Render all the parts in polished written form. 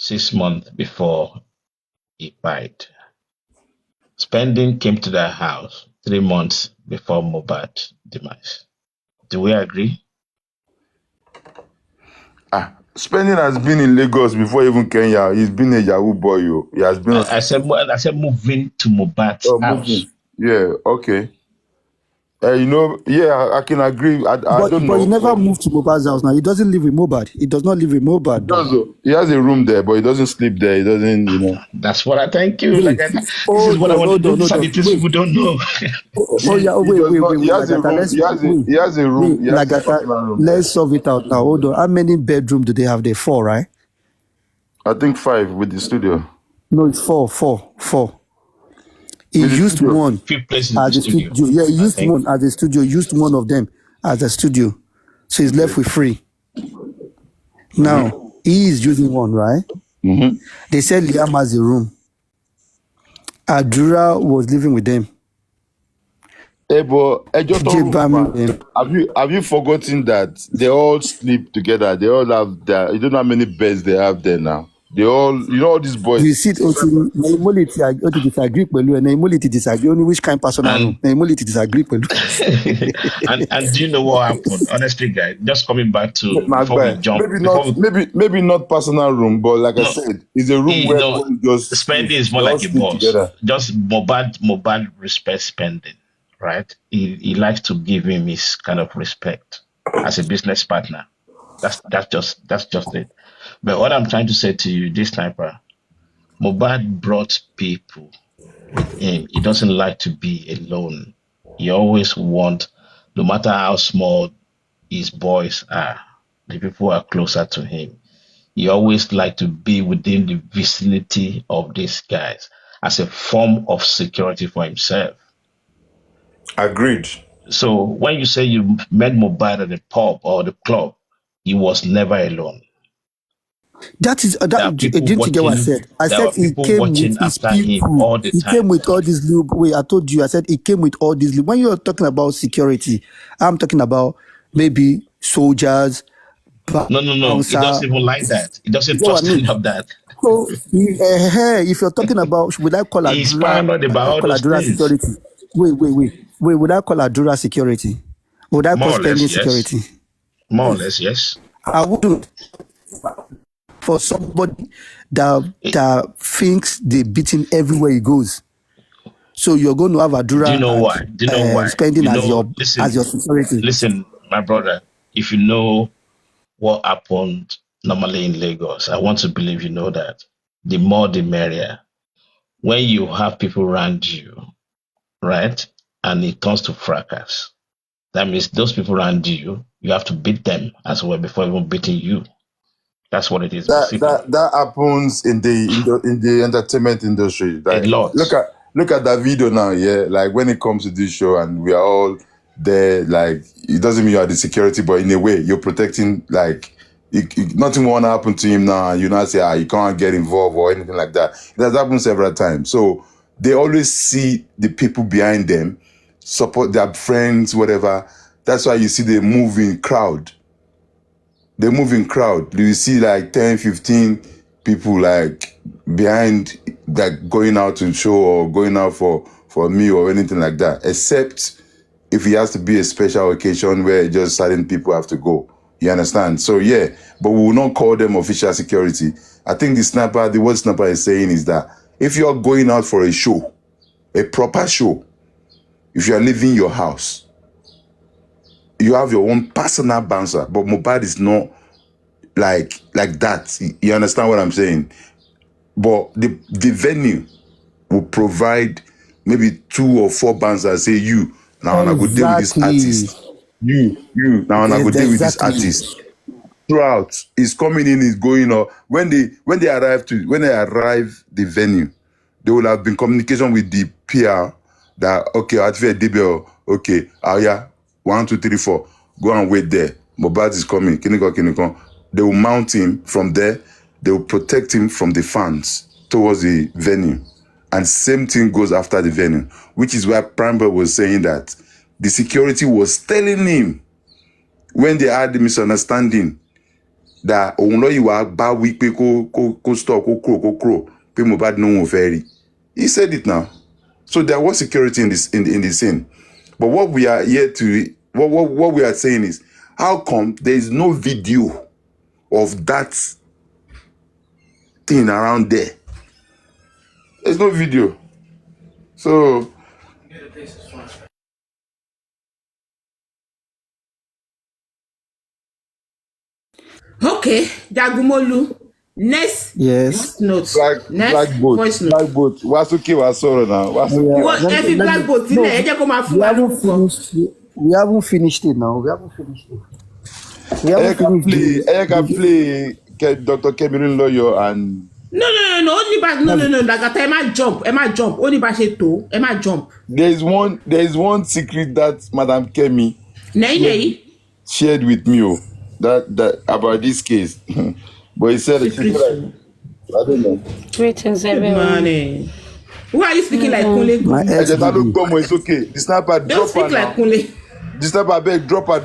6 months before he died. Spending came to their house 3 months before mohbad demise. Do we agree? Spending has been in Lagos before even Kenya. He's been a Yahoo boy. He has been. I said moving to mohbad's house. Moving. Yeah. Okay. I can agree. I don't know. But he never moved to Mohbad's house now. He doesn't live with Mohbad. He does not live with Mohbad. He has a room there, but he doesn't sleep there. He doesn't, That's what I thank you. Wait. This is what I want to do. These are the things people don't know. Wait. He has a room. He has a room. Lagata, let's solve it out now. Hold on. How many bedrooms do they have there? 4, right? I think 5 with the studio. No, it's 4. He used one Few places as a studio. Yeah, he used one as a studio. He used one of them as a studio. So he's left with 3. Now, he is using one, right? Mm-hmm. They said Liam has a room. Adura was living with them. Hey, but have you forgotten that they all sleep together? They all have you don't know how many beds they have there now. They all, all these boys. You see, NehiMolly disagree with you, and NehiMolly disagree. Only which kind of person I know. NehiMolly disagree with you. and do you know what happened? Honestly, guys, just coming back to before we jump. Maybe not personal room, but like I said, it's a room where just spending is more like a boss. Together. Just mohbad respect spending, right? He likes to give him his kind of respect as a business partner. That's just it. But what I'm trying to say to you, this sniper, mohbad brought people with him. He doesn't like to be alone. He always wants, no matter how small his boys are, the people who are closer to him. He always like to be within the vicinity of these guys as a form of security for himself. Agreed. So when you say you met mohbad at the pub or the club, he was never alone. Didn't you get what I said? I said he came with his people. All the time. Came with all these lube. Wait, I told you. I said he came with all these lube. When you're talking about security, I'm talking about maybe soldiers. No. It doesn't even like that. It doesn't trust any of that. So if you're talking about, would I call Adura security? Wait. Would I call Adura security? Would I call spending security? More or less, yes. I wouldn't. For somebody that thinks they beat him everywhere he goes, so you're going to have Adura. Do you know why? Spending as your security. Listen, my brother, if you know what happened normally in Lagos, I want to believe you know that the more the merrier. When you have people around you, right, and it turns to fracas, that means those people around you, you have to beat them as well before even beating you. That's what it is. That happens in the entertainment industry. Like, a lot. Look at that video now, yeah. Like when it comes to this show, and we are all there. Like it doesn't mean you are the security, but in a way, you're protecting. Like nothing won't happen to him now. You not say you can't get involved or anything like that. It has happened several times. So they always see the people behind them, support their friends, whatever. That's why you see the moving crowd. The moving crowd, you see like 10, 15 people like behind, like going out to show or going out for a meal or anything like that, except if it has to be a special occasion where just certain people have to go. You understand? So yeah, but we will not call them official security. I think the word sniper is saying is that if you're going out for a show, a proper show, if you are leaving your house, you have your own personal bouncer, but mohbad is not like that. You understand what I'm saying? But the venue will provide maybe 2 or 4 bouncers. Say you now I go deal with this artist. You now I go deal with this artist. Throughout, he's coming in, he's going on. When they arrive the venue, they will have been communication with the PR that okay, at fair debut, okay, yeah, 1, 2, 3, 4, go and wait there. mohbad is coming. Kiniko. They will mount him from there. They will protect him from the fans towards the venue. And same thing goes after the venue, which is why Primeboy was saying that the security was telling him when they had the misunderstanding, that òun lọ ìwà bá wí pé kó stop kó crow pé Mohbad no one fẹ́. He said it now. So there was security in the scene. But what we are here to what we are saying is, how come there is no video of that thing around there? There's no video. So okay, JAGUNMOLU. Next note. Black boat. What's okay? What's all now? Every black boat in there. We haven't finished it now. We haven't finished it. I can play Dr. Kemirin lawyer and. No. Only back. No. LAGATA, Emma jump. Only back to Emma jump. There is one secret that Madam Kemi shared with me. That about this case. But he said, I don't know. Greetings, everyone. Who are you speaking like Kunle? It's okay. The sniper don't speak like Kunle. The sniper beg, drop her.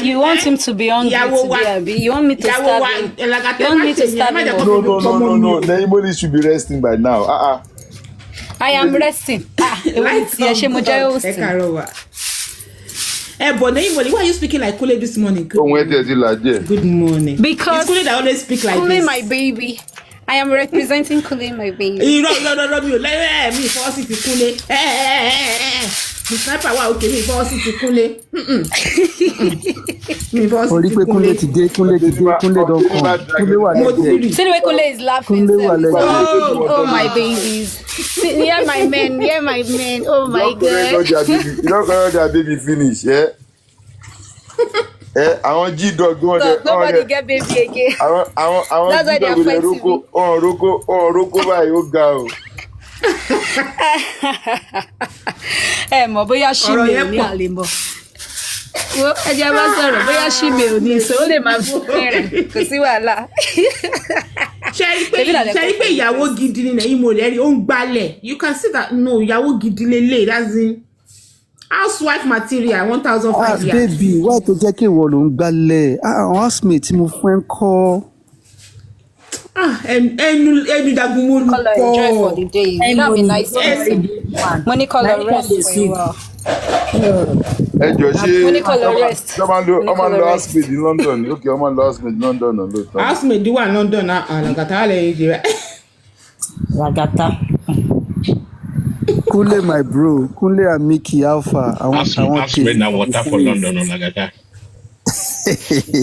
You want him to be hungry today, you want me to stab him? You want me to stab him? No. NehiMolly should be resting by now. I am resting. But NehiMolly, why are you speaking like Kunle this morning? Good morning. Because it's Kunle that always speak like Kunle, this. my baby. I am representing Kunle, my baby. No. Me force it to Kunle. The sniper wa okay. Me force it to Kunle. Me force it to Kunle. Kunle don't come. See the way Kunle is laughing. Oh my babies. Hear my men. Oh my God. You don't know their baby finish, yeah? I want G-Dog go there. Nobody get baby again. I want That's why they are fighting me. Roko by your girl. Mo bóyá ṣí mi ò ní àlè mọ́. Wo ẹjẹ bá sọ̀rọ̀ bóyá ṣí mi ò ní so ó lè máa bẹ̀rẹ̀ kò sí wàhálà. Ṣé pé ìyàwó gidi ni NehiMolly ó ń gbálẹ̀. You can see that no ìyàwó gidi lélẹ̀, that's in housewife material 1,500 years. Baby, why to jẹ́ kí ìwọ ló ń gbálẹ̀? Housemate mo fẹ́ kọ́. Enu JAGUNMOLU color enjoy for the day. You know be nice. Money color rest for you. Money color rest. I'm on last made in London. Okay, I'm on last made in London. Last made do one London LAGATA LAGATA. Kunle, my bro. Kunle and Mikky Alpha. I want to na water for London on LAGATA.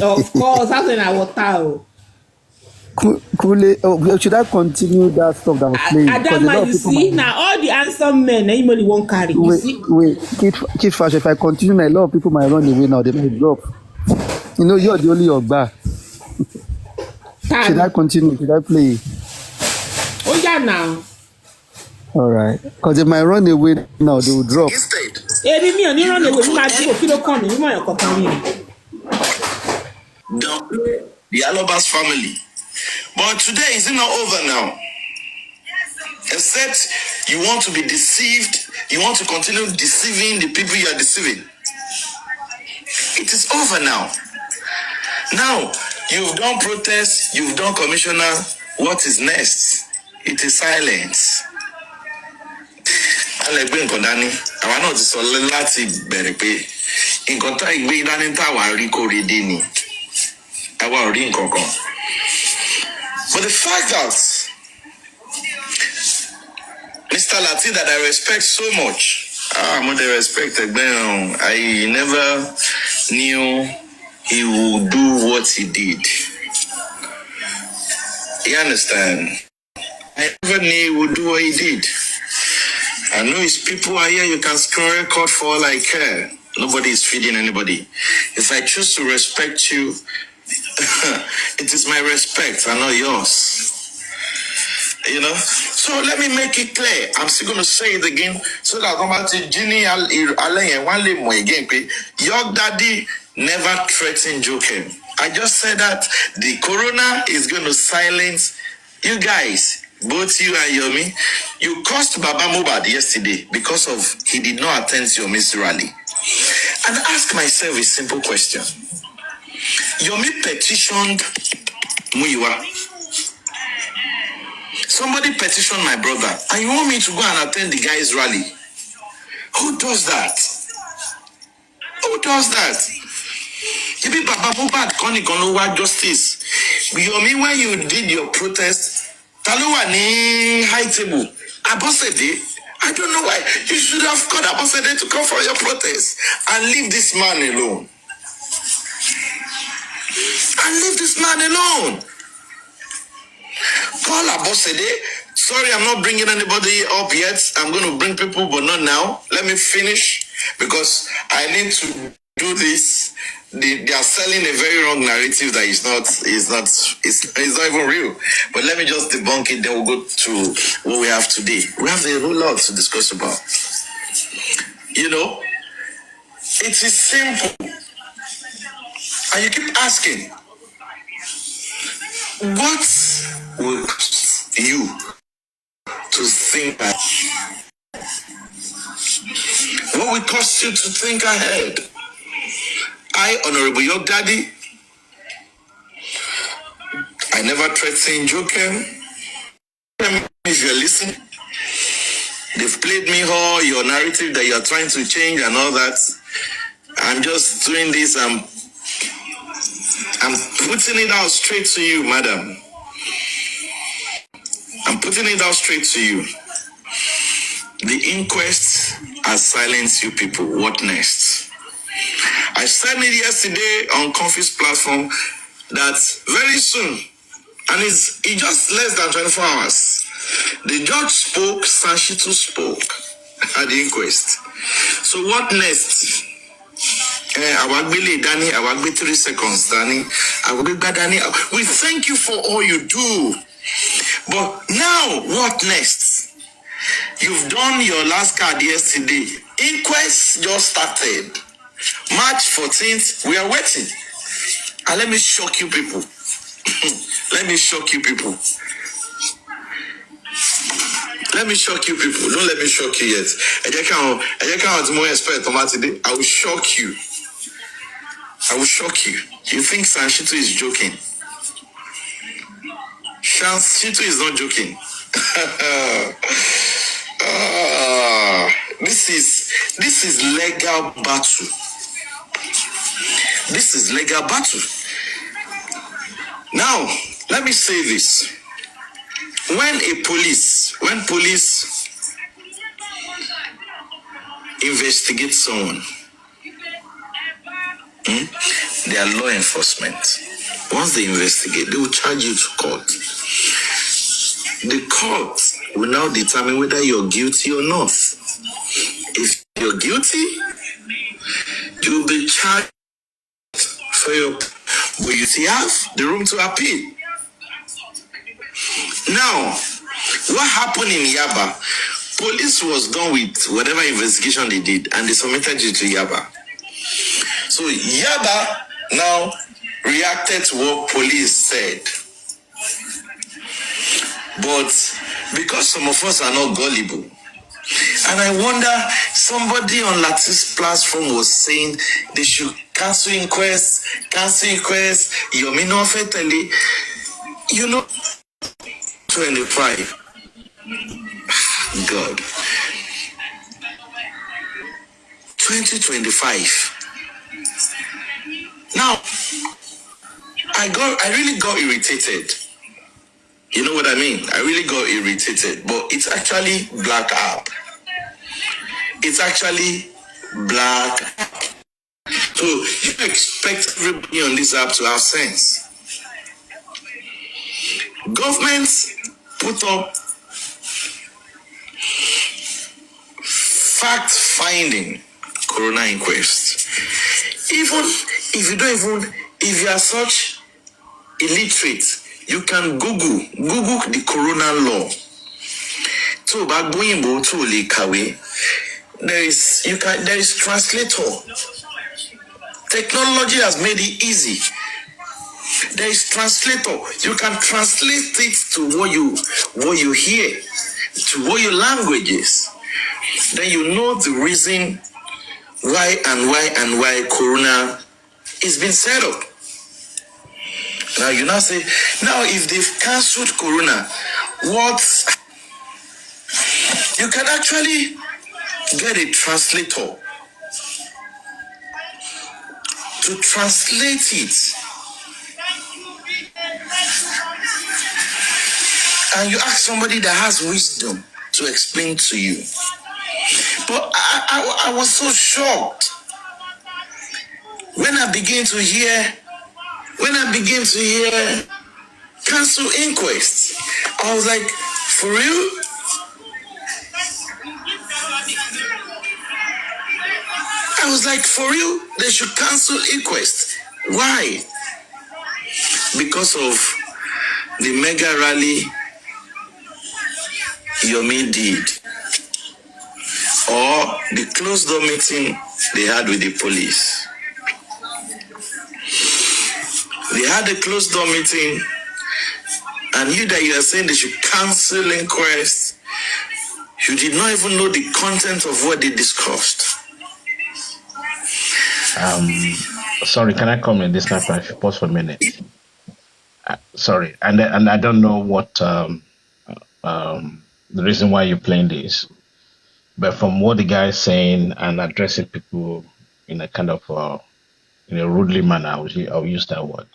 Of course, that's when I water. Kunle, should I continue that stuff that was playing? Adama, you see, now all the handsome men, NehiMolly won't carry. Wait, Khydfashion, if I continue, a lot of people might run away now. They might drop. You know, you're the only Ogba. Should I continue? Should I play? Oh, yeah, now. All right. Because they might run away now, they will drop. Run away. The Alobas family. But today is not over now. Except you want to be deceived, you want to continue deceiving the people you are deceiving. It is over now. Now, you've done protest, you've done commissioner. What is next? It is silence. Alẹ́gbẹ́ nǹkan dání, àwa náà ti sọ láti bẹ̀rẹ̀ pé nǹkan tá ìgbé dání táwa rí kó rí dé ni. Àwa ò rí nǹkan kan. But the fact that Mr. Latin that I respect so much, more than respect, I never knew he would do what he did. You understand? I never knew he would do what he did. I know his people are here, you can score a record for all I care. Nobody is feeding anybody. If I choose to respect you, it is my respect and not yours. You know? So let me make it clear. I'm still going to say it again so that I'll come back to Ginny again. Your daddy never threatened Jokem. I just said that the corona is going to silence you guys, both you and Yomi. You cursed Baba Mohbad yesterday because of he did not attend your Miss rally. And ask myself a simple question. Yomi petitioned Muyiwa. Somebody petitioned my brother, and you want me to go and attend the guy's rally? Who does that? Who does that? You be Papa Mohbad Kono justice. Yomi, when you did your protest, Taluwa ni high table. Abosede, I don't know why. You should have called Abosede to come for your protest and leave this man alone. And leave this man alone. Call Abosede. Sorry, I'm not bringing anybody up yet. I'm going to bring people, but not now. Let me finish because I need to do this. They are selling a very wrong narrative that is not even real. But let me just debunk it. Then we'll go to what we have today. We have a whole lot to discuss about. You know, it is simple, and you keep asking, what will cost you to think ahead? What will cost you to think ahead? I, Honorable Your Daddy, I never threatened Joker. If you're listening, they've played me all your narrative that you're trying to change and all that. I'm just doing this. I'm putting it out straight to you, madam. I'm putting it out straight to you. The inquest has silenced you people. What next? I said it yesterday on Conference platform that very soon, and it's just less than 24 hours, the judge spoke, Sanshitu spoke at the inquest. So what next? I will be Danny, I will be 3 seconds, Danny. I will be bad, Danny. We thank you for all you do. But now, what next? You've done your last card yesterday. Inquest just started. March 14th, we are waiting. And let me shock you people. Let me shock you people. Let me shock you people. Don't let me shock you yet. I will shock you. I will shock you. You think Sanshitu is joking? Sanshitu is not joking. This is legal battle. This is legal battle. Now, let me say this. When police investigate someone, they are law enforcement. Once they investigate, they will charge you to court. The court will now determine whether you're guilty or not. If you're guilty, you'll be charged for your, but you still have the room to appeal. Now, what happened in Yaba? Police was done with whatever investigation they did, and they submitted it to Yaba. So Yaba now reacted to what police said. But because some of us are not gullible, and I wonder, somebody on Latif's platform was saying they should cancel inquest, Yomi no fetally, 25. God. 2025. Now, I really got irritated. You know what I mean? I really got irritated. But it's actually black app. It's actually black app. So you expect everybody on this app to have sense. Governments put up fact-finding corona inquest. Even if you are such illiterate, you can Google the corona law. So there is translator. Technology has made it easy. There is translator. You can translate it to what you hear, to what your language is. Then you know the reason why corona is being set up. Now you now say, now if they've cancelled Corona, what? You can actually get a translator to translate it. And you ask somebody that has wisdom to explain to you. But I was so shocked when I began to hear cancel inquests. I was like, for real? I was like, for real? They should cancel inquest. Why? Because of the mega rally Yomi did, or the closed door meeting they had with the police. They had a closed door meeting, and you are saying they should cancel inquest. You did not even know the content of what they discussed. Sorry, can I comment this now? If you pause for a minute. Sorry, and I don't know what the reason why you're playing this, but from what the guy is saying and addressing people in a kind of in a rudely manner, I'll use that word,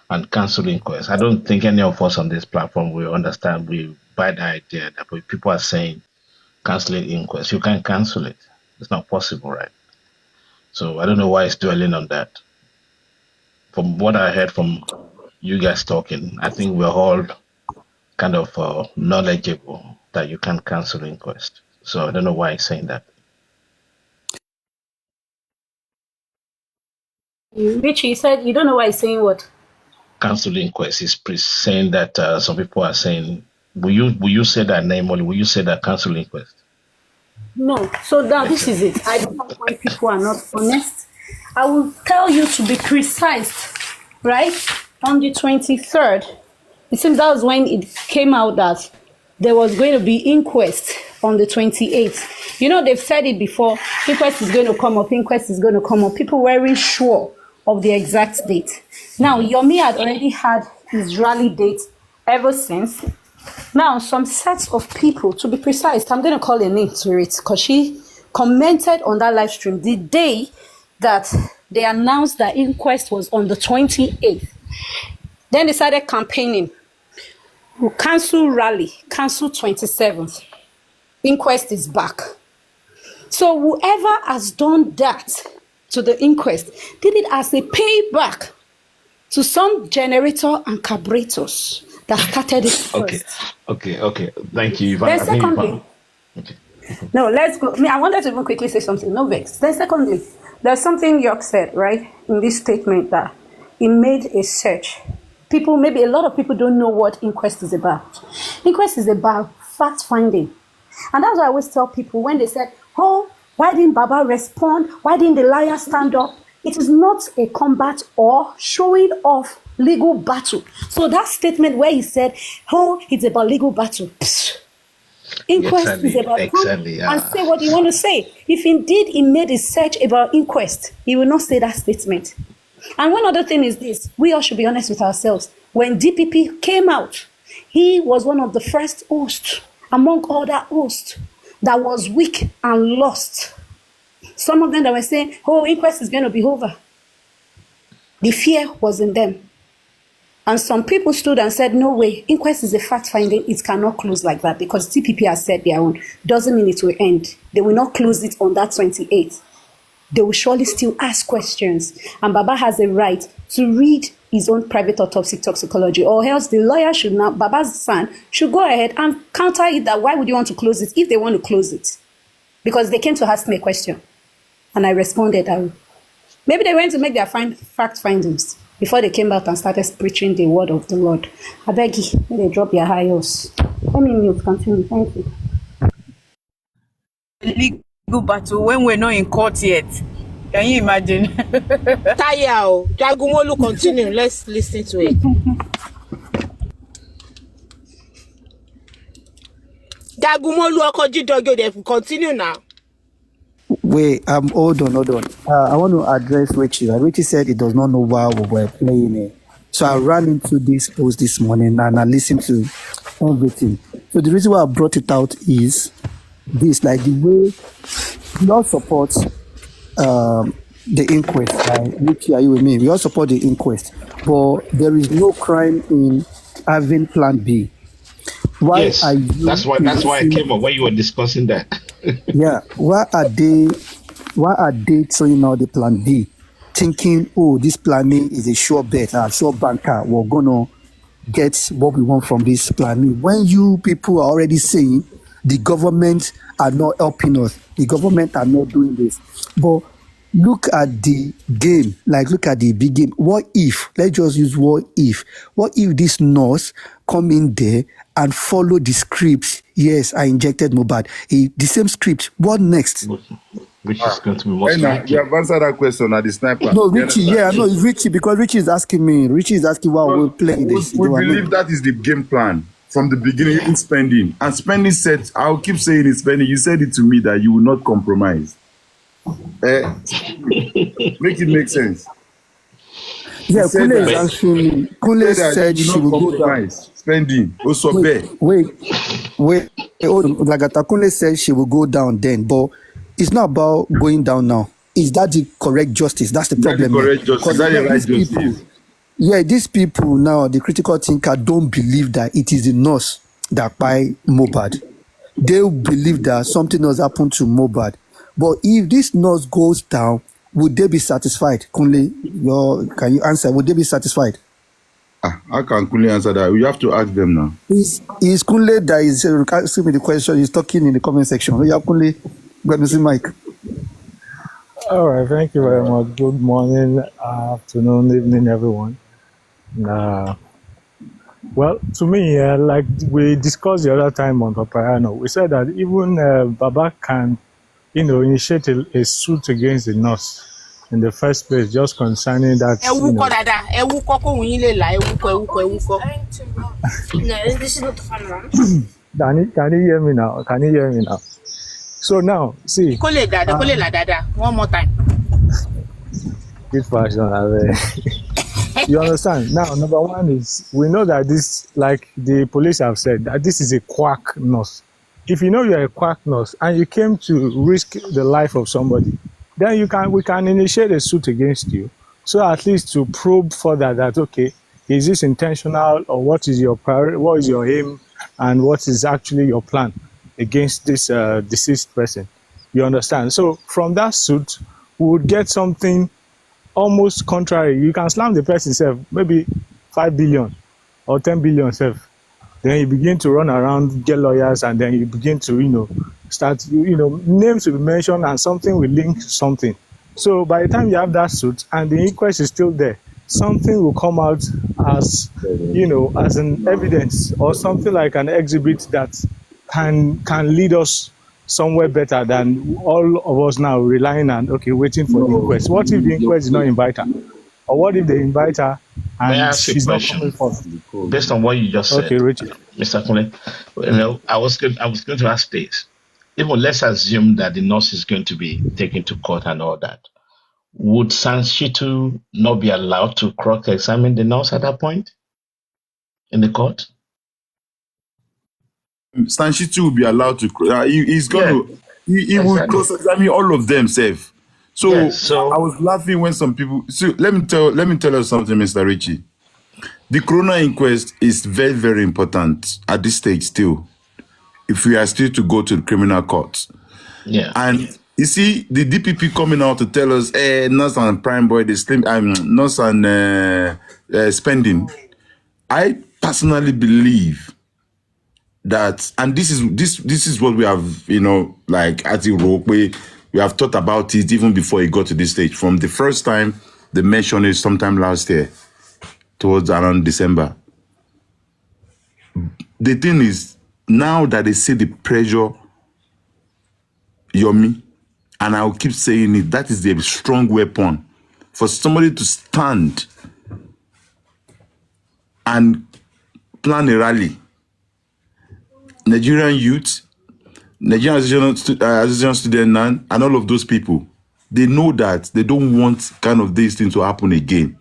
and cancel inquest. I don't think any of us on this platform will understand. We buy the idea that when people are saying canceling inquest, you can't cancel it. It's not possible, right? So I don't know why it's dwelling on that. From what I heard from you guys talking, I think we're all kind of knowledgeable that you can't cancel inquest. So I don't know why he's saying that. Richie, you said you don't know why he's saying what? Cancel inquest is saying that some people are saying, will you say that, NehiMolly? Will you say that cancel inquest? No. So now this is it. I don't know why people are not honest. I will tell you to be precise, right? On the 23rd, it seems that was when it came out that there was going to be inquest on the 28th. You know, they've said it before, inquest is going to come up, inquest is going to come up. People weren't sure of the exact date. Now, Yomi had already had his rally date ever since. Now, some sets of people, to be precise, I'm going to call a name to it because she commented on that live stream the day that they announced that inquest was on the 28th. Then they started campaigning. We'll cancel rally, cancel 27th. Inquest is back. So whoever has done that to the inquest did it as a payback to some generator and carburetors that started it first. Okay. Thank you, Ivan. Then secondly, no, let's go. I wanted to even quickly say something. No vex. Then secondly, there's something York said, right, in this statement that he made a search. People, maybe a lot of people don't know what inquest is about. Inquest is about fact finding. And that's why I always tell people when they said, oh, why didn't Baba respond? Why didn't the liar stand up? It is not a combat or showing off legal battle. So that statement where he said, oh, it's about legal battle. Psst. Inquest is about and say what you want to say. If indeed he made a search about inquest, he will not say that statement. And one other thing is this, we all should be honest with ourselves. When DPP came out, he was one of the first hosts among other hosts that was weak and lost. Some of them that were saying, oh, inquest is going to be over. The fear was in them. And some people stood and said, no way, inquest is a fact finding, it cannot close like that because TPP has said their own. Doesn't mean it will end. They will not close it on that 28th. They will surely still ask questions. And Baba has a right to read his own private autopsy toxicology, or else the lawyer should now, Baba's son, should go ahead and counter it that why would you want to close it if they want to close it? Because they came to ask me a question. And I responded, maybe they went to make their fact findings before they came out and started preaching the word of the Lord. I beg you, they drop your high horse. Let me mute, continue, thank you. Legal battle when we're not in court yet. Can you imagine? Tayao, JAGUNMOLU, continue. Let's listen to it. JAGUNMOLU, Okojidogo, they continue now. Wait, hold on. I want to address Richie. Richie said he does not know why we were playing it. So I ran into this post this morning and I listened to everything. So the reason why I brought it out is this, like the way we all support the inquest. Right? Ricky, are you with me? We all support the inquest, but there is no crime in having Plan B. Why are Yes, you? that's why I came up when you were discussing that. Yeah, why are they throwing out the Plan B, thinking, oh, this Plan A is a sure bet, a sure banker, we're gonna get what we want from this Plan B. When you people are already saying the government are not helping us, the government are not doing this, but look at the game, like look at the big game. What if, let's just use what if this nurse come in there and follow the script? Yes, I injected mohbad, the same script. What next? Which is going to be most You likely. have answered that question at the sniper. No, Richie, yeah, no, it's Richie, because Richie is asking me. Richie is asking why we're playing this. We believe that is the game plan from the beginning, even spending. And spending said, I'll keep saying it, spending. You said it to me that you will not compromise. Make it make sense. Yeah, Kunle is answering me. Kunle said she will go down. Spending. Also, wait. Lagata, Kunle said she will go down then, but it's not about going down now. Is that the correct justice? That's the problem. Correct justice. That the right justice. Yeah, these people now, the critical thinker, don't believe that it is the nurse that buy mohbad. They believe that something else happened to mohbad. But if this nurse goes down, would they be satisfied? Kunle, can you answer? Would they be satisfied? How can Kunle answer that? You have to ask them now. Is Kunle that is asking me the question? He's talking in the comment section. Yeah, Kunle, let me see Mike. All right, thank you very much. Good morning, afternoon, evening, everyone. Well, to me, like we discussed the other time on Papayano, we said that even Baba can, initiate a suit against the nurse in the first place, just concerning that. No, this is not the fun one. Can you hear me now? Can you hear me now? So now, see. One more time. Khydfashion. You understand? Now, number one is, we know that this, like the police have said, that this is a quack nurse. If you know you're a quack nurse and you came to risk the life of somebody, then we can initiate a suit against you. So at least to probe further that, okay, is this intentional, or what is your priority, what is your aim, and what is actually your plan against this deceased person? You understand? So from that suit, we would get something almost contrary. You can slam the person self, maybe 5 billion or 10 billion self. Then you begin to run around, get lawyers, and then you begin to, start, names will be mentioned and something will link something. So by the time you have that suit and the inquest is still there, something will come out as, as an evidence or something like an exhibit that can lead us somewhere better than all of us now relying on, waiting for the inquest. What if the inquest is not invite her? Or what if they invite her and she's not coming forth? Based on what you just said, Richard. Mr. Kunle, I was going to ask this. Even let's assume that the nurse is going to be taken to court and all that. Would Sanshitu not be allowed to cross-examine the nurse at that point in the court? Sanshitu will be allowed to. He's going to. He will cross-examine all of them, safe. So I was laughing when some people. So let me tell you something, Mr. Richie. The corona inquest is very, very important at this stage still. If we are still to go to the criminal court. Yeah. And you see the DPP coming out to tell us, nurse and prime boy, the slim, nurse and spending. I personally believe that, and this is what we have, like at the rope, we have thought about it even before it got to this stage. From the first time they mentioned it sometime last year, towards around December. The thing is, now that they see the pressure, Yomi, and I'll keep saying it, that is the strong weapon for somebody to stand and plan a rally. Nigerian youth, Nigerian Association Student, and all of those people, they know that they don't want kind of this thing to happen again.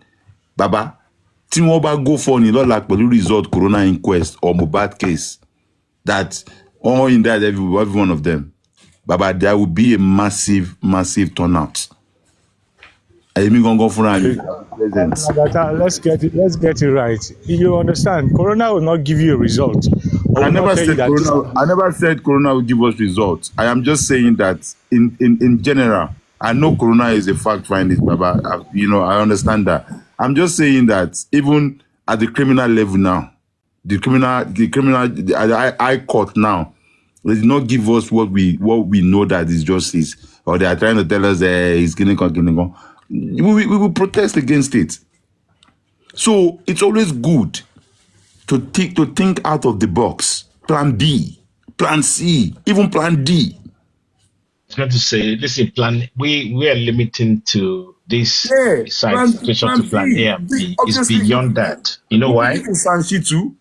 Baba, tí wọ́n bá go for ní lọ́la pẹ̀lú result corona inquest or mohbad case that all indict every one of them, baba, there will be a massive turnout. Let's get it right. You understand? Corona will not give you a result. I never said Corona will give us results. I am just saying that in general, I know Corona is a fact finding, Baba. I understand that. I'm just saying that even at the criminal level now, the high court now, they did not give us what we know that is justice, or they are trying to tell us it's getting. We will protest against it. So it's always good to think out of the box. Plan B, Plan C, even Plan D. I was going to say, listen, we are limiting to this situation to Plan A and B. It's beyond that. You know why? Sanshi too.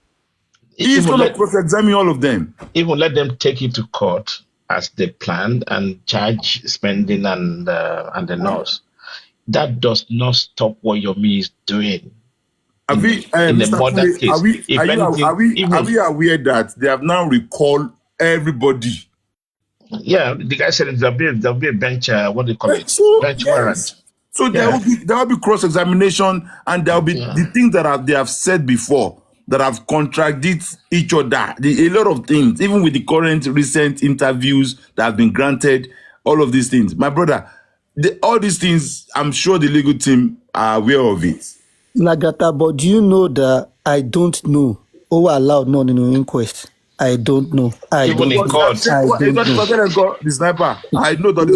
He's going to cross-examine all of them. Even let them take it to court as they planned and charge spending and the nurse. That does not stop what Yomi is doing. In the murder case. Are we aware that they have now recalled everybody? Yeah, the guy said there'll be a bench, what do you call it? Bench warrant. So there will be cross-examination, and there will be the things that they have said before that have contradicted each other. A lot of things, even with the current recent interviews that have been granted, all of these things. My brother, all these things, I'm sure the legal team are aware of it. Lagata, but do you know that I don't know who allowed none in an inquest? I don't know. Even in court. The sniper. I know that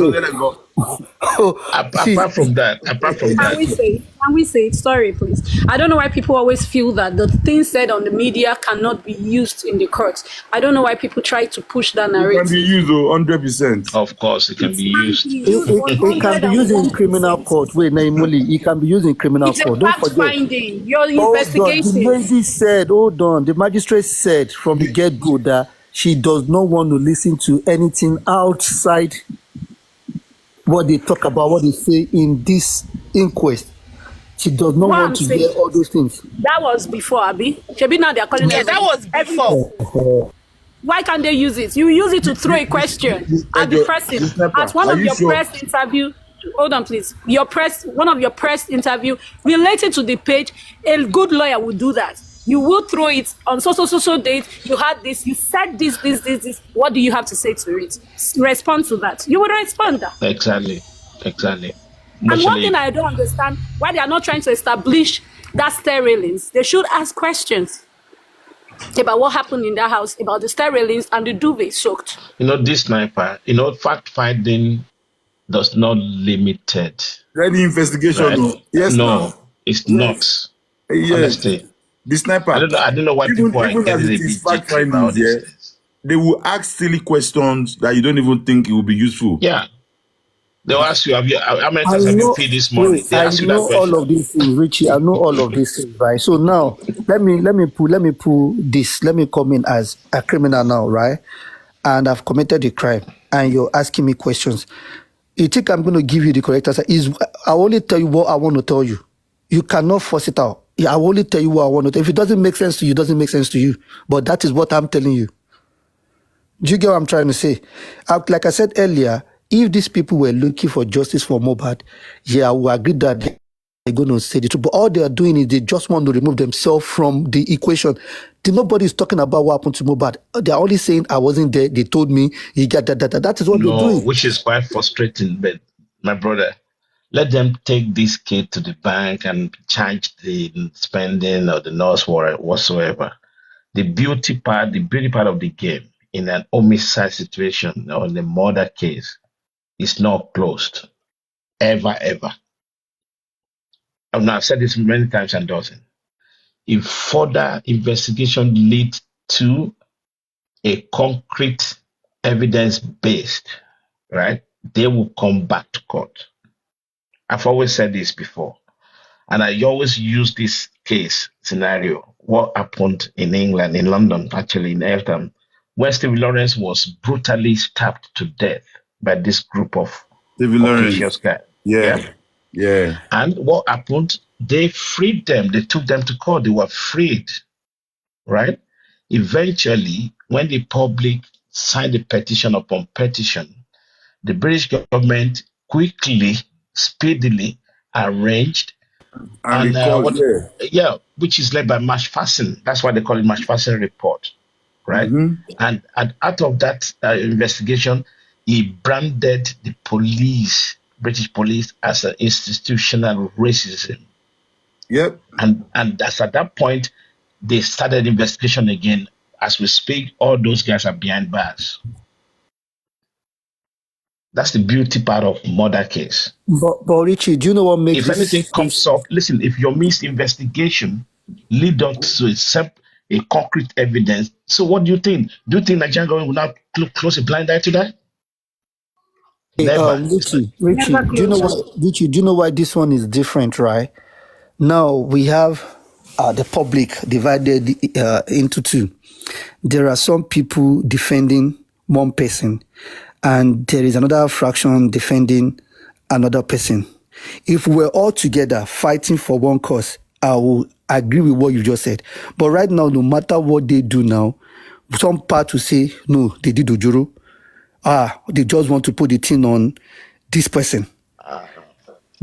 apart from that. Can we say it? Sorry, please. I don't know why people always feel that the things said on the media cannot be used in the courts. I don't know why people try to push that narrative. It can be used 100%. Of course, it can be used. It can be used in criminal court. Wait, NehiMolly, it can be used in criminal court. Don't forget. Finding your investigation. The lady said, the magistrate said from the get-go that she does not want to listen to anything outside what they talk about, what they say in this inquest. She does not want to hear all those things. That was before, Abi. Shebi now they are calling it. That was before. Why can't they use it? You use it to throw a question at the person. At one of your press interview. Hold on, please. One of your press interview related to the page. A good lawyer would do that. You will throw it on so date. You had this. You said this. What do you have to say to it? Respond to that. You would respond. Exactly. And one thing I don't understand, why they are not trying to establish that stair railings. They should ask questions about what happened in that house, about the stair railings and the duvet soaked. This sniper, fact finding does not limit it. Any investigation? Right? Yes. No, it's not. Yes. Honestly. The sniper. I don't know why people are getting a bit jittery about this. They will ask silly questions that you don't even think it will be useful. Yeah. They'll ask you, how many times have you paid this morning? I know all of these things, Richie. I know all of these things, right? So now, let me pull this. Let me come in as a criminal now, right? And I've committed a crime, and you're asking me questions. You think I'm going to give you the correct answer? I only tell you what I want to tell you. You cannot force it out. I will only tell you what I want to tell you. If it doesn't make sense to you, it doesn't make sense to you. But that is what I'm telling you. Do you get what I'm trying to say? Like I said earlier, if these people were looking for justice for mohbad, I will agree that they're going to say the truth. But all they are doing is they just want to remove themselves from the equation. Nobody is talking about what happened to mohbad. They're only saying, I wasn't there. They told me, you got that. That is what they're doing. Which is quite frustrating, but my brother, let them take this kid to the bank and charge the spending or the nurse or whatsoever. The beauty part of the game in an homicide situation or in a murder case is not closed. Ever. I've said this many times and doesn't. If further investigation leads to a concrete evidence-based, right, they will come back to court. I've always said this before, and I always use this case scenario. What happened in England, in London, actually in Eltham, where Stephen Lawrence was brutally stabbed to death by this group of officials guys. Yeah. And what happened? They freed them. They took them to court. They were freed, right? Eventually, when the public signed a petition upon petition, the British government quickly, speedily arranged And because, which is led by McPherson. That's why they call it McPherson report, right? And out of that investigation, he branded the police, British police, as an institutional racism. Yep. And that's at that point they started investigation again. As we speak, all those guys are behind bars. That's the beauty part of murder case. But Richie, do you know what makes if anything comes up, listen, if your missed investigation lead up to a concrete evidence, so what do you think? Do you think Nigerian government will not close a blind eye to that? Never. Richie, do you know why this one is different, right? Now we have the public divided into two. There are some people defending one person, and there is another fraction defending another person. If we're all together fighting for one cause, I will agree with what you just said. But right now, no matter what they do now, some part will say, no, they did Ojoro. They just want to put the thing on this person.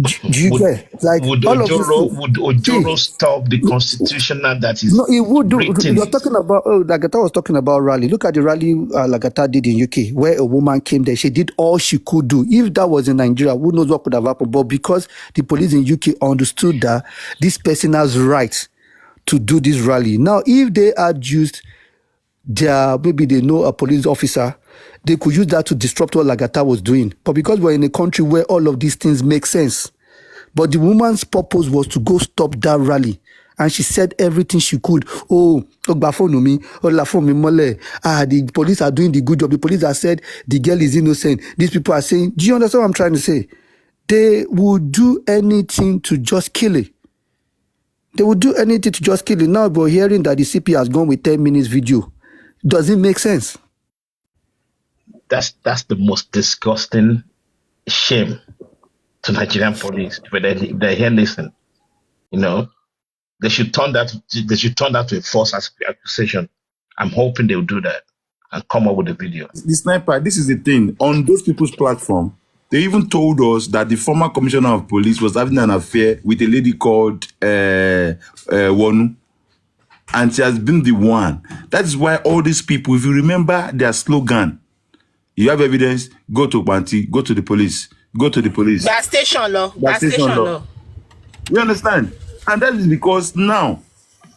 Do you get? Like, would Ojoro stop the constitutional that is? No, it would do. Written. You're talking about, Lagata was talking about rally. Look at the rally Lagata did in UK, where a woman came there. She did all she could do. If that was in Nigeria, who knows what could have happened? But because the police in UK understood that this person has rights to do this rally. Now, if they had used maybe they know a police officer, they could use that to disrupt what Lagata was doing. But because we're in a country where all of these things make sense, but the woman's purpose was to go stop that rally. And she said everything she could. The police are doing the good job. The police have said the girl is innocent. These people are saying, do you understand what I'm trying to say? They would do anything to just kill it. They would do anything to just kill it. Now we're hearing that the CP has gone with 10 minutes video. Does it make sense? That's the most disgusting shame to Nigerian police. If they hear listen, they should turn that to a false accusation. I'm hoping they'll do that and come up with a video. The sniper, this is the thing. On those people's platform, they even told us that the former commissioner of police was having an affair with a lady called Wonu. And she has been the one. That is why all these people, if you remember their slogan, you have evidence, go to Banti, go to the police, go to the police. Gas station law. You understand? And that is because now,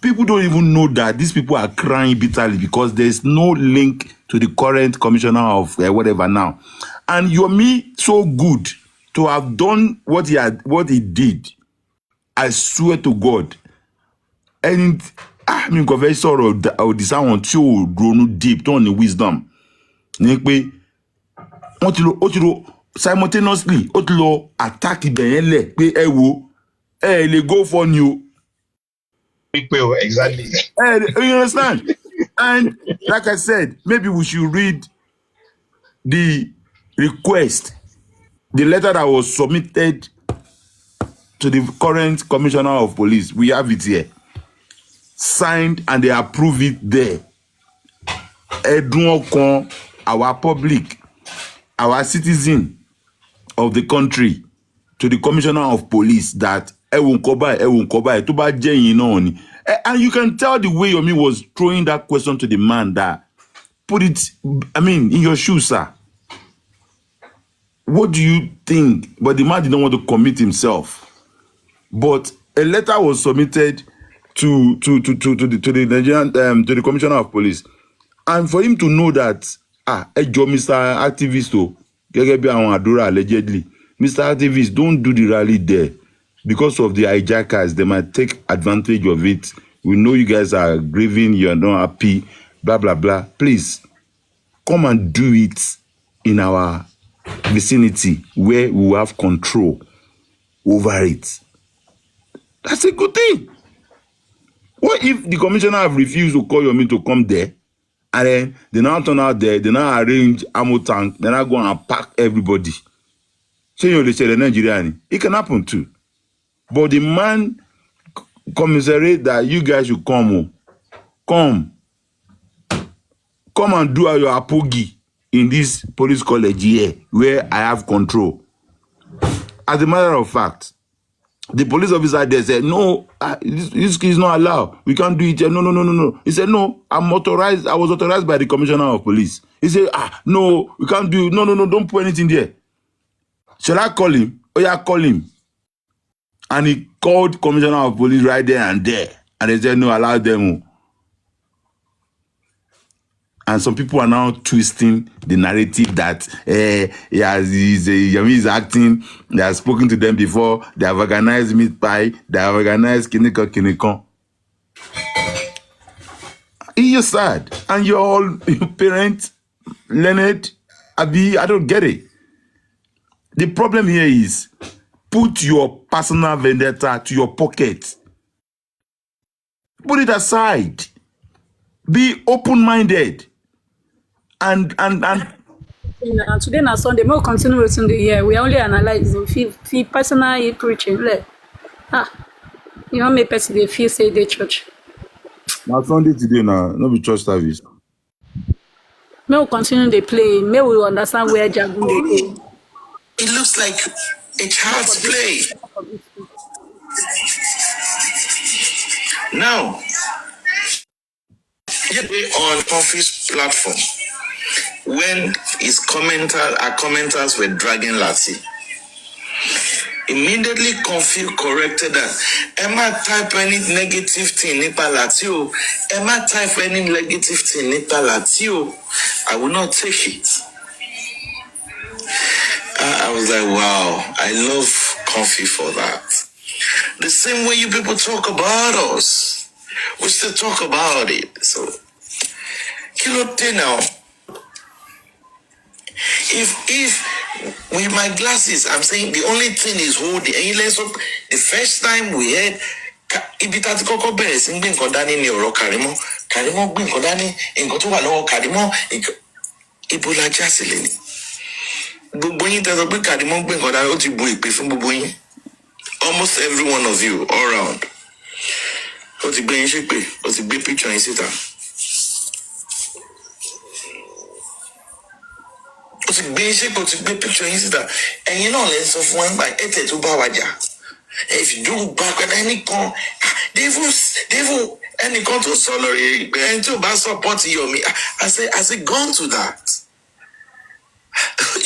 people don't even know that these people are crying bitterly because there's no link to the current commissioner of whatever now. And you're so good to have done what he did. I swear to God. And I mean, very sorrow of this one too grown deep on the wisdom. Simultaneously, attack the they go for you. Exactly. You understand? And like I said, maybe we should read the request, the letter that was submitted to the current commissioner of police. We have it here. Signed and they approve it there. Our public, our citizen of the country, to the commissioner of police that and you can tell the way Yomi was throwing that question to the man that put it, in your shoes, sir. What do you think? But the man did not want to commit himself. But a letter was submitted to the Nigerian to the commissioner of police, and for him to know that Mr. Activist allegedly, Mr. Activist, don't do the rally there because of the hijackers. They might take advantage of it. We know you guys are grieving, you're not happy, blah blah blah. Please come and do it in our vicinity where we have control over it. That's a good thing. What if the commissioner have refused to call Yomi to come there, and then they now turn out there, they now arrange ammo tank, they now go and pack everybody? So you say the Nigerian, it can happen too. But the man commissariat that you guys should come. Come and do your apogi in this police college here where I have control. As a matter of fact, the police officer there said, no, this is not allowed. We can't do it. No. He said, no, I'm authorized. I was authorized by the commissioner of police. He said, no, we can't do it. No, don't put anything there. Shall I call him? Oh yeah, call him. And he called commissioner of police right there. And they said, no, allow them. And some people are now twisting the narrative that Yami is acting. They have spoken to them before. They have organized meat pie. They have organized kinikon. You're sad. And you're all parents, learned. I don't get it. The problem here is put your personal vendetta to your pocket. Put it aside. Be open-minded. And today na Sunday, we'll continue with the year. We only analyze the personal preaching. You want me person they feel say the church. Now Sunday today now, no be church service. We'll continue the play. May we understand where Jagun they go. It looks like a child's play. Now, on Confi's platform, when his commenters were dragging Lati, immediately Confi corrected that. Emma type any negative thing nipa Lati. Emma type any negative thing nipa Lati. I will not take it. I was like, wow, I love Confi for that. The same way you people talk about us, we still talk about it. So, Kilote now. If with my glasses, I'm saying the only thing is holding. And the first time we had ibitati koko bere singbe nkan dani ni ọ̀rọ̀ Karimo gbe nkan dani nkan tó wà lọ́wọ́ Karimo ibola jasile ni. Gbogbo yín tẹ́ sọ pé Karimo gbe nkan dani ó ti bu ìpè fún gbogbo yín. Almost every one of you all round. Ó ti gbé yín ṣépè, ó ti gbé picture yín síta. Ó ti gbé yín ṣépè, ó ti gbé picture yín síta. Ẹ̀yin náà lè sọ fún wọn gbà ẹ̀tẹ̀ tó bá wa jà. If you do back at anyone, devil, anyone to sorry, and to back support you me. I say, gone to that.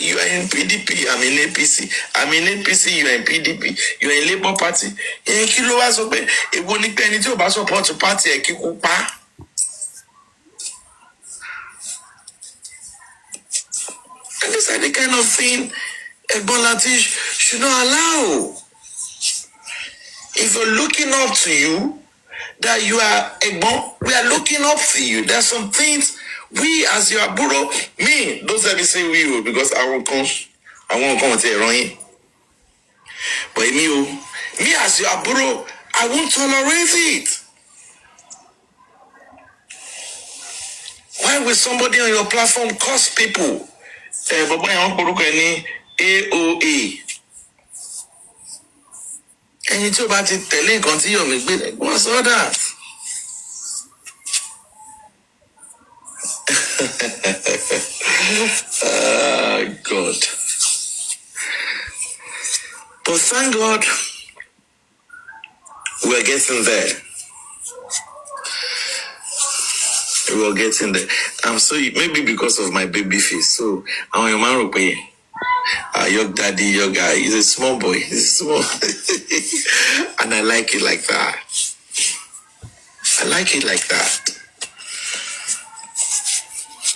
You are in PDP, I'm in APC. I'm in APC, you are in PDP. You are in Labour Party. And kilo was open. It won't be any to back support to party. Kikupa. And this is the kind of thing a Bolatish should not allow. If we're looking up to you, that you are a bon, we are looking up to you. There's some things we as your buro, me, those that say we, because I won't come and say wrong. But me as your buro, I won't tolerate it. Why will somebody on your platform curse people? AOA. Ẹni tí ó bá ti tẹ̀lé nǹkan tí Yomi gbé wọ́n sọ that. God. But thank God we're getting there. We're getting there. I'm so maybe because of my baby face. So I'm your man pay. Your daddy, your guy, he's a small boy. He's small. And I like it like that. I like it like that.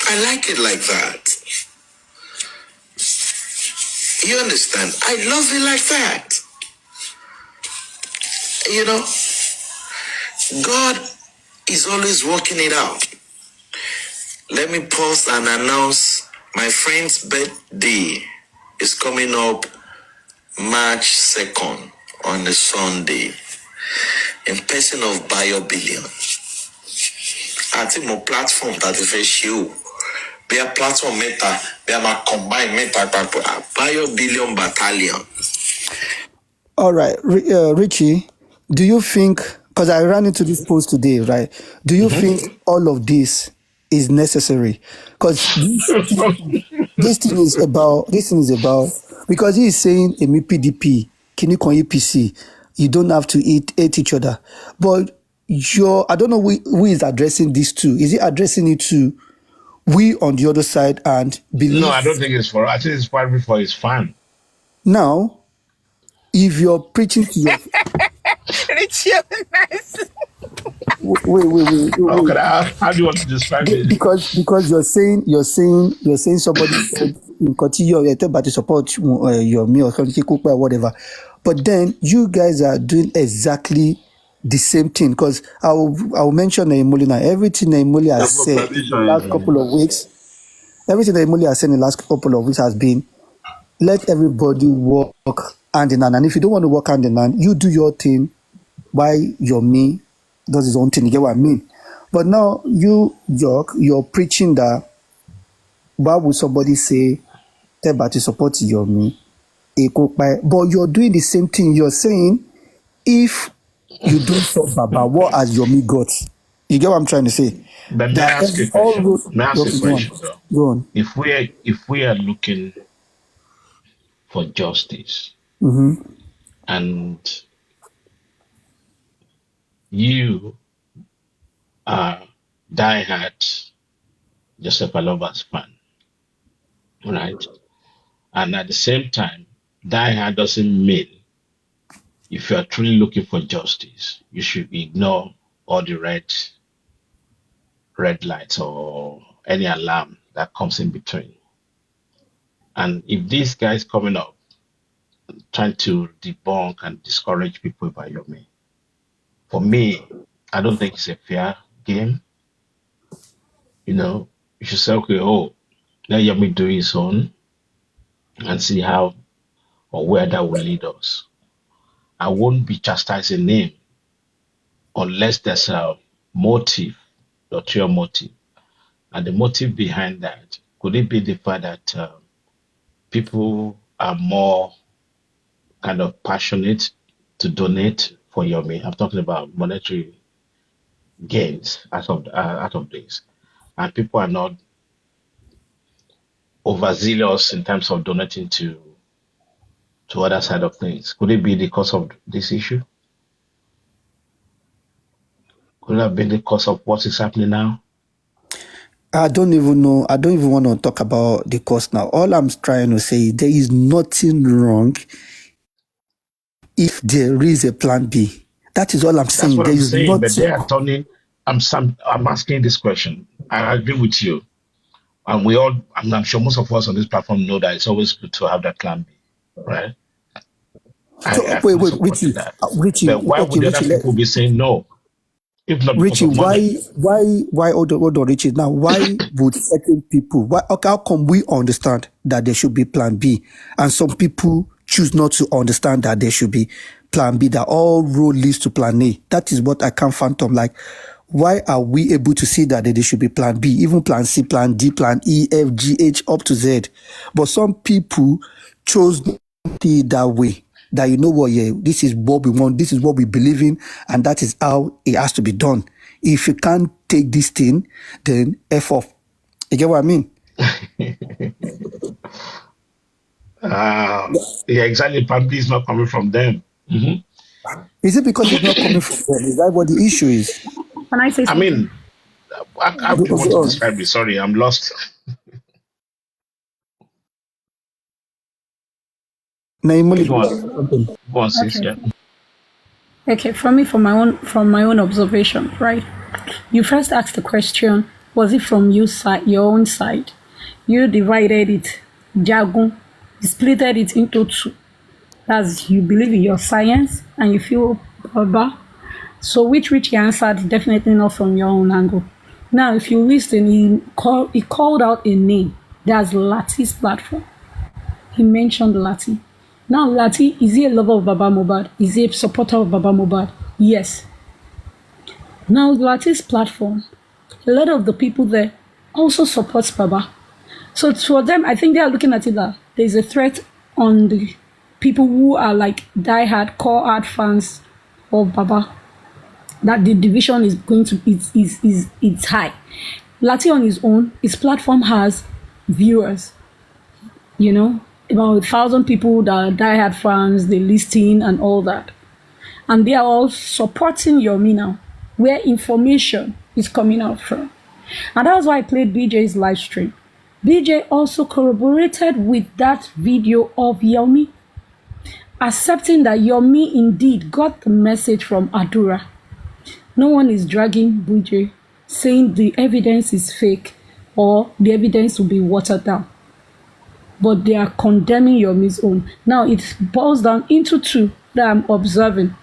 I like it like that. You understand? I love it like that. You know, God is always working it out. Let me pause and announce my friend's birthday is coming up March 2nd on a Sunday in person of Bio Billion. I think my platform that is a show. Be a platform meta, be a combined meta Bio Billion Battalion. All right, Richie, do you think because I ran into this post today, right? Do you think all of this is necessary? Because this thing is about because he is saying Emi PDP, Kini Kon APC, you don't have to hate each other. But I don't know who is addressing this to. Is he addressing it to we on the other side and No, believe I don't think it's for. I think it's probably for his fan. now if you're preaching to your Richie, nice. wait. How do you want to describe it? Because you're saying somebody said in continue about to support your me or something or whatever, but then you guys are doing exactly the same thing. Because I'll mention NehiMolly now. Everything NehiMolly has said in the last couple of weeks, has been let everybody work hand in hand. And if you don't want to work hand in hand, you do your thing while your me does his own thing. You get what I mean? But now you're preaching that why would somebody say Teba to support your me? But you're doing the same thing. You're saying if you don't support Baba, what has your me got? You get what I'm trying to say? But may I ask you a question? May I ask you a question, though? Go on. If we are looking for justice, and you are diehard Joseph Aloba's fan, right? And at the same time, diehard doesn't mean if you are truly looking for justice, you should ignore all the red lights or any alarm that comes in between. And if this guy is coming up trying to debunk and discourage people about Yomi, for me, I don't think it's a fair game. You should say, okay, let Yomi do his own and see how or where that will lead us. I won't be chastising him unless there's a motive, ulterior motive. And the motive behind that, could it be the fact that people are more kind of passionate to donate for Yomi? I'm talking about monetary gains out of this. And people are not overzealous in terms of donating to other side of things. Could it be the cause of this issue? Could it have been the cause of what is happening now? I don't even know. I don't even want to talk about the cost now. All I'm trying to say is there is nothing wrong if there is a plan B. That is all I'm saying. That's what There I'm is saying. But they are nothing. turning. I'm asking this question. I agree with you, and I'm sure most of us on this platform know that it's always good to have that plan B, right? So I wait, fully supported that. But why would the other people be saying no, if not because Richie, of money? hold on, Richie. Now, why would certain people, how come we understand that there should be plan B and some people choose not to understand that there should be plan B, that all road leads to plan A? That is what I can't fathom. Like, why are we able to see that there should be plan B, even plan C, plan D, plan E, F, G, H, up to Z? But some people chose not to see it that way. That you know what, yeah, this is what we want, this is what we believe in, and that is how it has to be done. If you can't take this thing, then F off. You get what I mean? Yeah, exactly. Plan B is not coming from them. Is it because it's not coming from them? Is that what the issue is? Can I say I something? mean, how do you want to describe it? Sorry, I'm lost. NehiMolly, Go on, sis. Okay. Yeah. Okay, from my own observation, right? You first asked the question, was it from your own side? You divided it, Jagun, you splitted it into two. That's you believe in your science and you feel Baba. So which Richie answered definitely not from your own angle. Now, if you listen, he called out a name. That's Lati's platform. He mentioned Lati. Now, Lati, is he a lover of Baba Mohbad? Is he a supporter of Baba Mohbad? Yes. Now, Lati's platform, a lot of the people there also supports Baba. So for them, I think they are looking at it that there's a threat on the people who are like die-hard, core-hard fans of Baba. that the division is going to it's high. Lati on his own, his platform has viewers, you know, about 1,000 people that are diehard fans, they listen and all that. And they are all supporting Yomi now, where information is coming out from. And that's why I played BJ's live stream. BJ also corroborated with that video of Yomi, accepting that Yomi indeed got the message from Adura. No one is dragging BJ, saying the evidence is fake or the evidence will be watered down. But they are condemning Yomi's own. Now it boils down into two that I'm observing.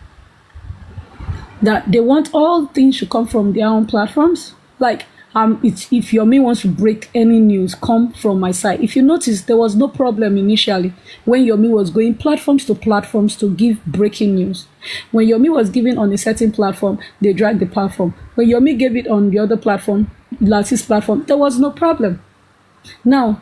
That they want all things to come from their own platforms. Like, if Yomi wants to break any news, come from my side. If you notice, there was no problem initially when Yomi was going platforms to give breaking news. When Yomi was giving on a certain platform, they dragged the platform. When Yomi gave it on the other platform, Lati's platform, there was no problem. Now,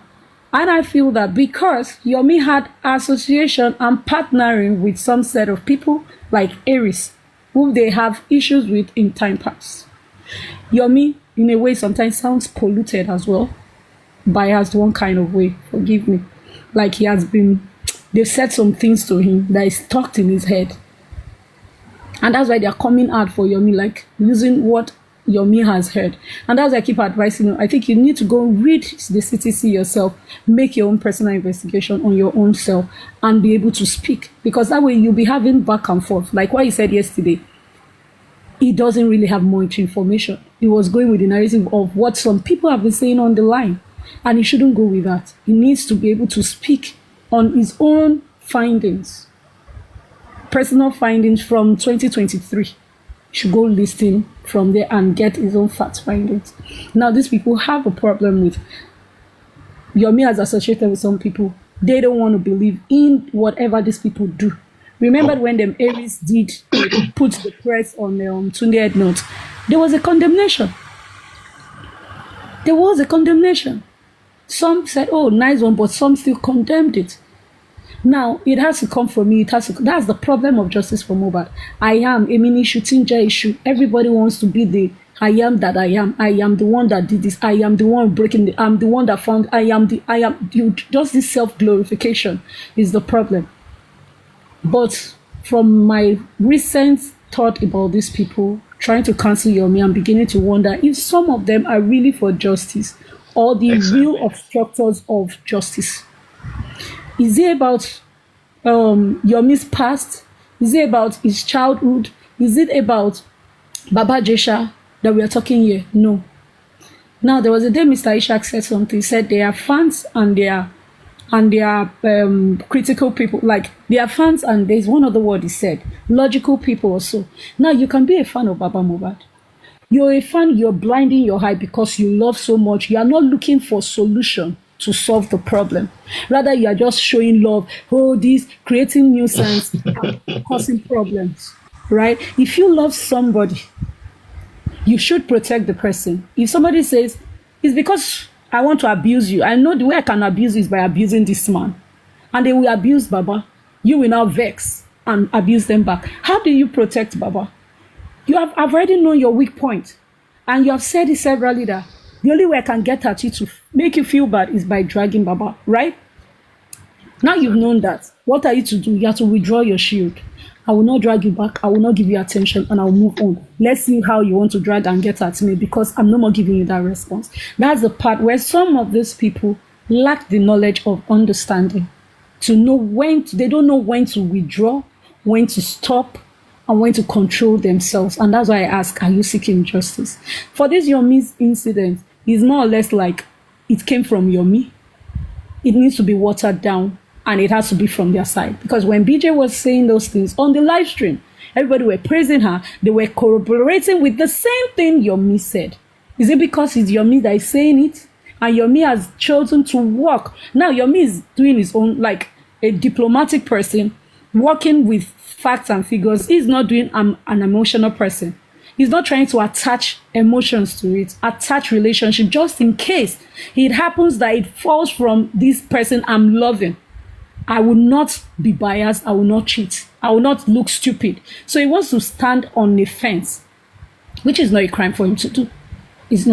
and I feel that because Yomi had association and partnering with some set of people like Aries, who they have issues with in time past. Yomi, in a way, sometimes sounds polluted as well, biased one kind of way, forgive me. Like they've said some things to him that is stuck in his head. And that's why they're coming out for Yomi, like using what Yomi has heard. And that's why I keep advising you, I think you need to go read the CTC yourself, make your own personal investigation on your own self, and be able to speak. Because that way you'll be having back and forth. Like what you said yesterday, he doesn't really have much information. He was going with the narrative of what some people have been saying on the line. And he shouldn't go with that. He needs to be able to speak on his own findings. Personal findings from 2023. Should go listen from there and get his own fact findings. Now, these people have a problem with Yomi has associated with some people. They don't want to believe in whatever these people do. Remember when them Aries did put the press on Tunde Head Note? There was a condemnation. There was a condemnation. Some said, "Oh, nice one," but some still condemned it. Now, it has to come from me. That's the problem of justice for mohbad. I am a mini shooting issue. Everybody wants to be the I am that I am. I am the one that did this. I am the one breaking the. I'm the one that found. I am. Just this self-glorification is the problem. But from my recent thought about these people trying to cancel Yomi, I'm beginning to wonder if some of them are really for justice or the real obstructors of justice. Is it about Yomi's past? Is it about his childhood? Is it about Baba Jesha that we are talking here? No. Now, there was a day Mr. Ishak said something. He said they are fans and they are critical people. Like, they are fans and there's one other word he said. Logical people also. Now, you can be a fan of Baba Mohbad. You're a fan, you're blinding your eye because you love so much. You are not looking for solution to solve the problem. Rather, you are just showing love, this, creating nuisance, and causing problems, right? If you love somebody, you should protect the person. If somebody says, it's because I want to abuse you, I know the way I can abuse you is by abusing this man. And they will abuse Baba. You will now vex and abuse them back. How do you protect Baba? I've already known your weak point. And you have said it severally that the only way I can get at you to make you feel bad is by dragging Baba, right? Now you've known that. What are you to do? You have to withdraw your shield. I will not drag you back. I will not give you attention and I will move on. Let's see how you want to drag and get at me because I'm no more giving you that response. That's the part where some of these people lack the knowledge of understanding to know they don't know when to withdraw, when to stop, and when to control themselves. And that's why I ask, are you seeking justice? For this Yomi incident, it's more or less like it came from Yomi. It needs to be watered down and it has to be from their side. Because when BJ was saying those things on the live stream, everybody were praising her. They were corroborating with the same thing Yomi said. Is it because it's Yomi that is saying it? And Yomi has chosen to work. Now Yomi is doing his own, like a diplomatic person, working with facts and figures. He's not doing an emotional person. He's not trying to attach emotions to it, attach relationship, just in case it happens that it falls from this person I'm loving. I will not be biased. I will not cheat. I will not look stupid. So he wants to stand on the fence which is not a crime for him to do. It's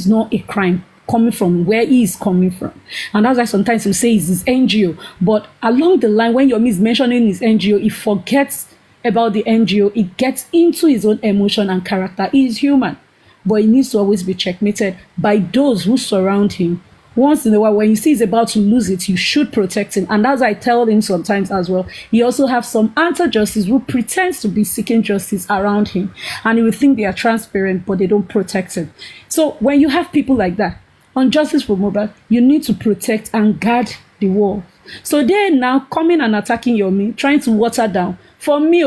not a crime coming from where he is coming from. And that's why sometimes you say it's his NGO. But along the line, when Yomi is mentioning his NGO, he forgets about the NGO. It gets into his own emotion and character. He is human. But he needs to always be checkmated by those who surround him. Once in a while, when you see he's about to lose it, you should protect him. And as I tell him sometimes as well, he also have some anti-justice who pretends to be seeking justice around him. And he will think they are transparent, but they don't protect him. So when you have people like that, on Justice for Mohbad, you need to protect and guard the wall. So they're now coming and attacking Yomi, trying to water down. For me,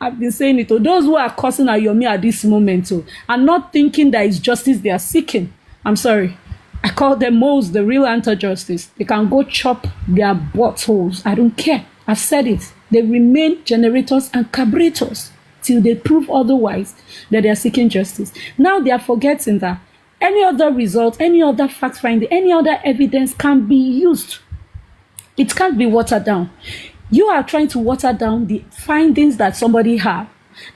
I've been saying it, those who are cursing at Yomi at this moment are not thinking that it's justice they are seeking. I'm sorry. I call them moles, the real anti-justice. They can go chop their buttholes. I don't care. I've said it. They remain generators and carburetors till they prove otherwise that they are seeking justice. Now they are forgetting that any other result, any other fact finding, any other evidence can be used. It can't be watered down. You are trying to water down the findings that somebody had.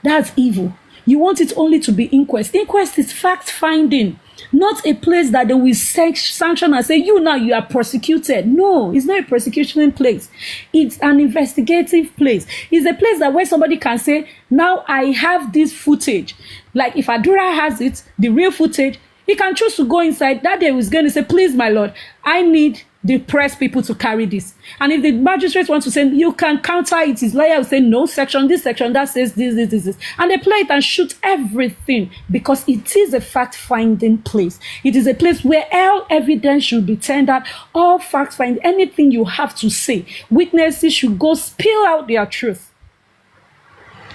That's evil. You want it only to be inquest. Inquest is fact finding, not a place that they will sanction and say, you are prosecuted. No, it's not a prosecution place. It's an investigative place. It's a place that where somebody can say, now I have this footage. Like if Adura has it, the real footage, he can choose to go inside. That day he's going to say, please, my Lord, I need the press people to carry this. And if the magistrate wants to say, you can counter it, his lawyer will say, no, this section, that says this. And they play it and shoot everything because it is a fact-finding place. It is a place where all evidence should be tendered, all facts find anything you have to say. Witnesses should go spill out their truth.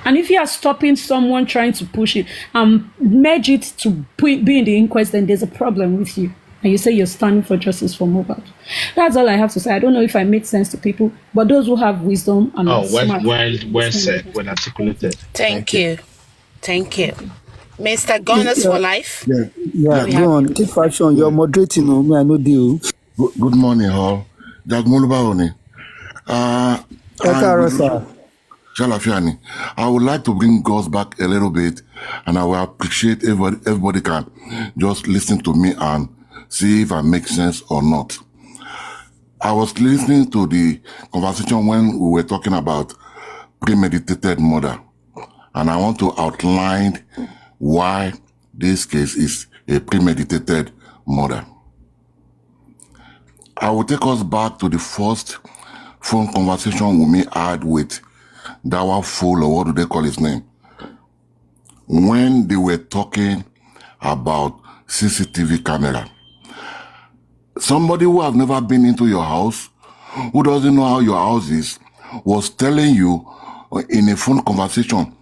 And if you are stopping someone trying to push it and merge it to be in the inquest, then there's a problem with you. And you say you're standing for justice for Mohbad. That's all I have to say. I don't know if I make sense to people, but those who have wisdom and smart. Well said, well articulated. Thank you. Mr. Gunners for life. Yeah, go on. Khydfashion, you're moderating. Me, I know deal. Good morning, all. JAGUNMOLU. I would like to bring girls back a little bit, and I will appreciate everybody can just listen to me and see if I make sense or not. I was listening to the conversation when we were talking about premeditated murder, and I want to outline why this case is a premeditated murder. I will take us back to the first phone conversation Wunmi had with Dawa Fool, or what do they call his name? When they were talking about CCTV camera. Somebody who has never been into your house, who doesn't know how your house is, was telling you in a phone conversation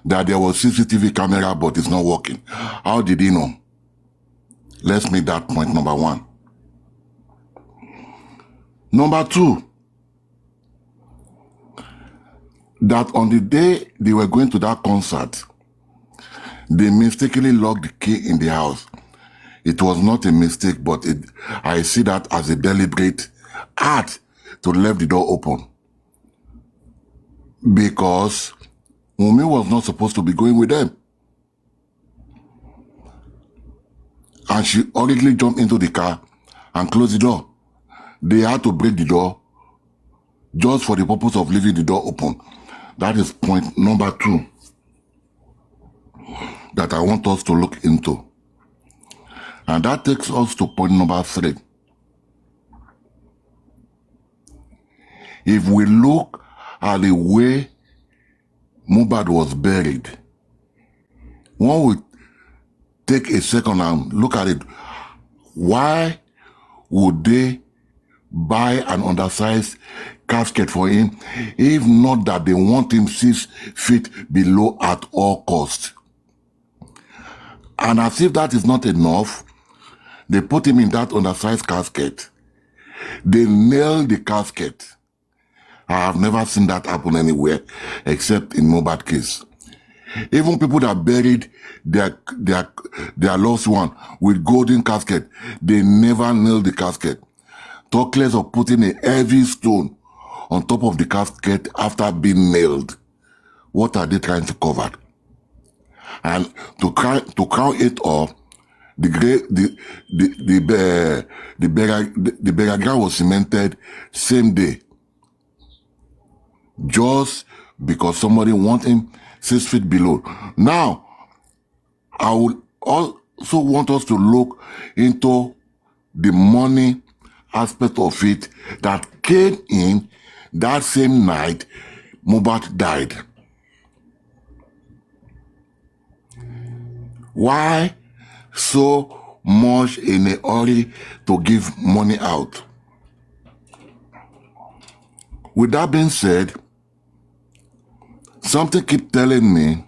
that there was CCTV camera but it's not working. How did he know? Let's make that point number one. Number two, that on the day they were going to that concert, they mistakenly locked the key in the house. It was not a mistake, but I see that as a deliberate act to leave the door open. Because Wunmi was not supposed to be going with them. And she hurriedly jumped into the car and closed the door. They had to break the door just for the purpose of leaving the door open. That is point number two that I want us to look into. And that takes us to point number three. If we look at the way Mohbad was buried, one would take a second and look at it. Why would they buy an undersized casket for him if not that they want him 6 feet below at all costs? And as if that is not enough, they put him in that undersized casket. They nailed the casket. I have never seen that happen anywhere except in Mohbad case. Even people that buried their lost one with golden casket, they never nailed the casket. Talk less of putting a heavy stone on top of the casket after being nailed. What are they trying to cover? And to crown it off, the burial was cemented same day, just because somebody want him 6 feet below. Now, I would also want us to look into the money aspect of it that came in that same night Mohbad died. Why so much in a hurry to give money out? With that being said, something keep telling me,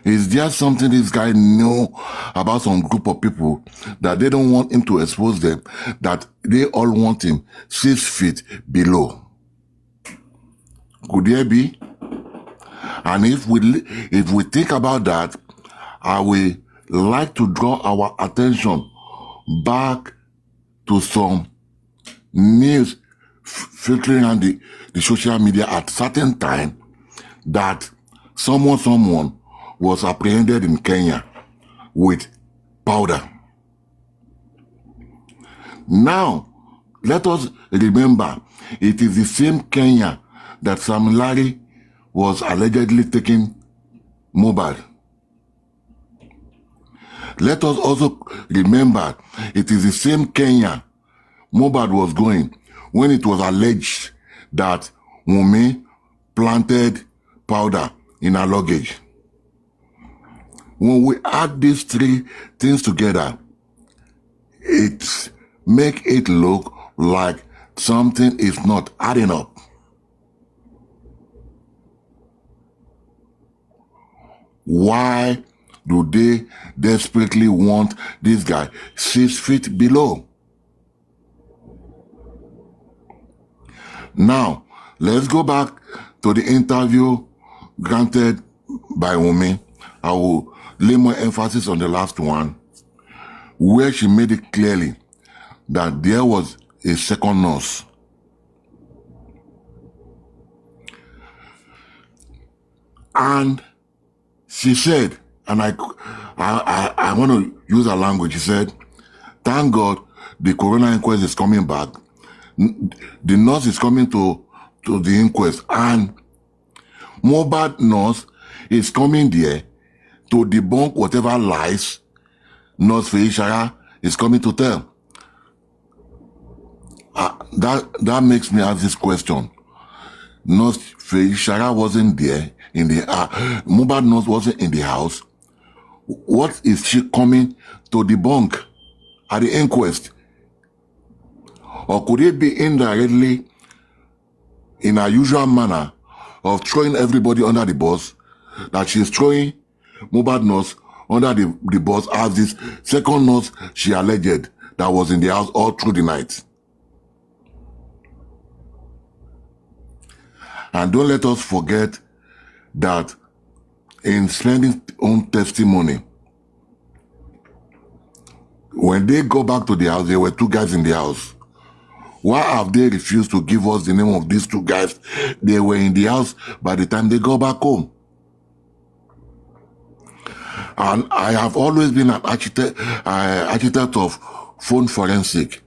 is there something this guy know about some group of people that they don't want him to expose them, that they all want him 6 feet below? Could there be? And if we think about that, I will like to draw our attention back to some news filtering on the social media at certain time that someone was apprehended in Kenya with powder. Now, let us remember, it is the same Kenya that Sam Larry was allegedly taking Mohbad. Let us also remember, it is the same Kenya Mohbad was going when it was alleged that Wunmi planted powder in her luggage. When we add these three things together, it makes it look like something is not adding up. Why do they desperately want this guy 6 feet below? Now, let's go back to the interview granted by Wunmi. I will lay more emphasis on the last one, where she made it clearly that there was a second nurse. And she said, and I want to use her language, she said, thank God the coroner inquest is coming back. The nurse is coming to the inquest, and Mohbad nurse is coming there to debunk whatever lies Nurse Feishara is coming to tell. That makes me ask this question. Nurse Feishara wasn't there in the Mohbad nurse wasn't in the house. What is she coming to debunk at the inquest? Or could it be indirectly, in her usual manner of throwing everybody under the bus, that she's throwing Mohbad nurse under the bus as this second nurse she alleged that was in the house all through the night? And don't let us forget that in Spending's own testimony, when they go back to the house, there were two guys in the house. Why have they refused to give us the name of these two guys? They were in the house by the time they go back home. And I have always been an architect of phone forensic.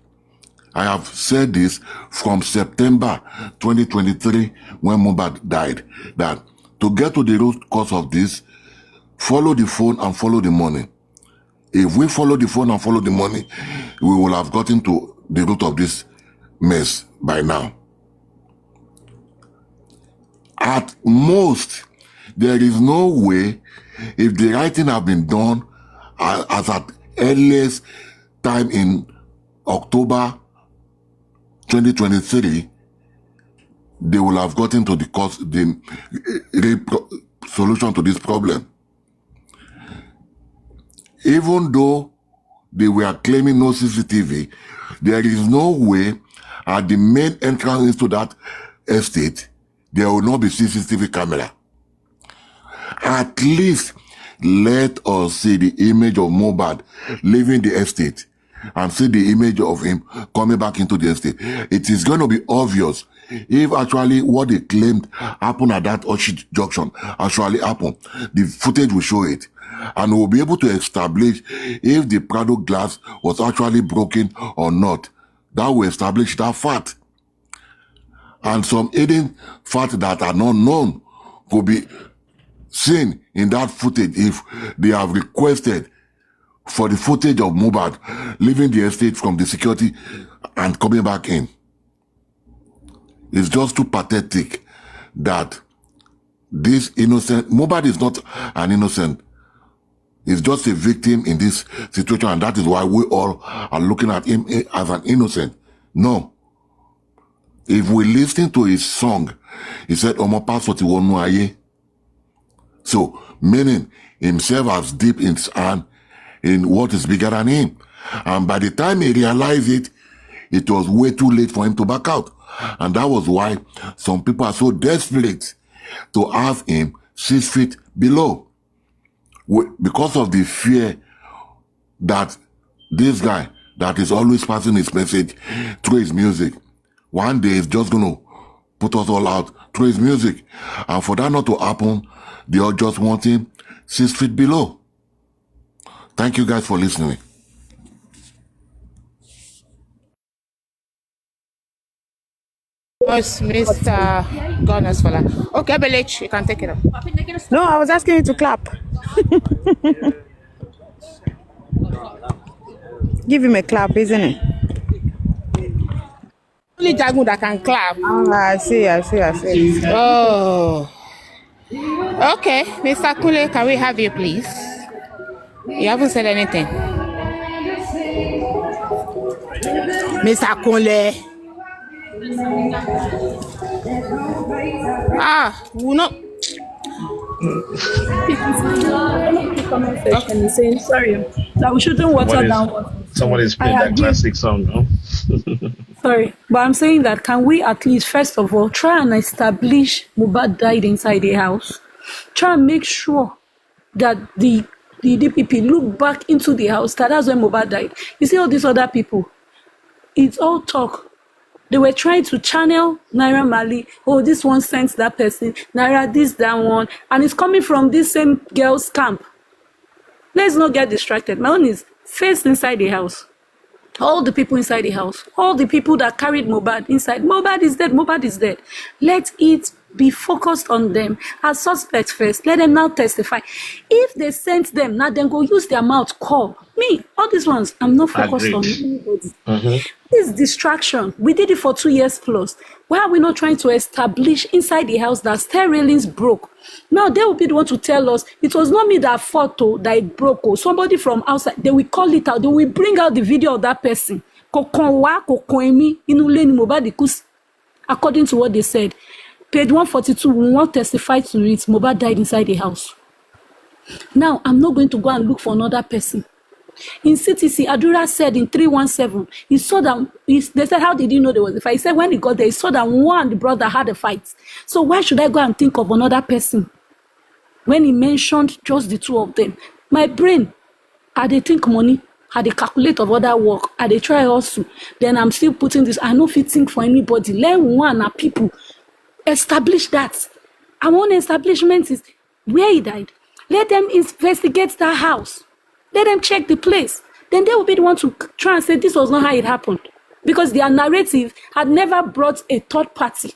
I have said this from September 2023 when Mohbad died, that to get to the root cause of this, follow the phone and follow the money. If we follow the phone and follow the money, we will have gotten to the root of this mess by now. At most, there is no way, if the right thing have been done as at earliest time in October 2023, they will have gotten to the solution to this problem. Even though they were claiming no CCTV, there is no way at the main entrance into that estate, there will not be CCTV camera. At least let us see the image of Mohbad leaving the estate and see the image of him coming back into the estate, it is going to be obvious if actually what they claimed happened at that Oshi junction actually happened. The footage will show it. And we'll be able to establish if the Prado glass was actually broken or not. That will establish that fact. And some hidden facts that are not known could be seen in that footage if they have requested for the footage of Mohbad leaving the estate from the security and coming back in. It's just too pathetic that this innocent, Mohbad is not an innocent. He's just a victim in this situation, and that is why we all are looking at him as an innocent. No. If we listen to his song, he said, Omo passport wonu aye. So, meaning himself as deep in his hand in what is bigger than him. And by the time he realized it, it was way too late for him to back out. And that was why some people are so desperate to have him 6 feet below. Because of the fear that this guy that is always passing his message through his music, one day is just going to put us all out through his music. And for that not to happen, they all just want him 6 feet below. Thank you guys for listening. Yes, Mr. Goodness Fella. Okay, MLH, you can take it up. No, I was asking you to clap. Give him a clap, isn't it? Only Jagun that can clap. I see. Oh. Okay, Mr. Kunle, can we have you, please? You haven't said anything. Mr. Kunle. We'll not. Comment section is saying sorry that we shouldn't water down. Somebody's playing that classic song, no? Sorry, but I'm saying that can we at least first of all try and establish Mohbad died inside the house? Try and make sure that the DPP look back into the house. That's when Mohbad died. You see all these other people, it's all talk. They were trying to channel NehiMolly. Oh, this one sent that person. Naira, this, that one. And it's coming from this same girl's camp. Let's not get distracted. My own is face inside the house. All the people inside the house. All the people that carried Mohbad inside. Mohbad is dead. Mohbad is dead. Let it be focused on them as suspects first. Let them now testify. If they sent them, now then go use their mouth call. Me, all these ones, I'm not focused on anybody. This distraction, we did it for 2 years plus. Why are we not trying to establish inside the house that stair railings broke? Now they will be the one to tell us it was not me that fought that it broke. Somebody from outside, they will call it out. They will bring out the video of that person. According to what they said. Page 142, we won't testify to it. Mohbad died inside the house. Now, I'm not going to go and look for another person. In CTC, Adura said in 317, he saw that, they said, how did you know there was a fight? He said when he got there, he saw that one, the brother had a fight. So why should I go and think of another person? When he mentioned just the two of them, my brain, had they think money, had they calculate of other work, had they try also, then I'm still putting this, I know fit think for anybody. Let one of people establish that. And one establishment is where he died. Let them investigate that house. Let them check the place. Then they will be the one to try and say this was not how it happened. Because their narrative had never brought a third party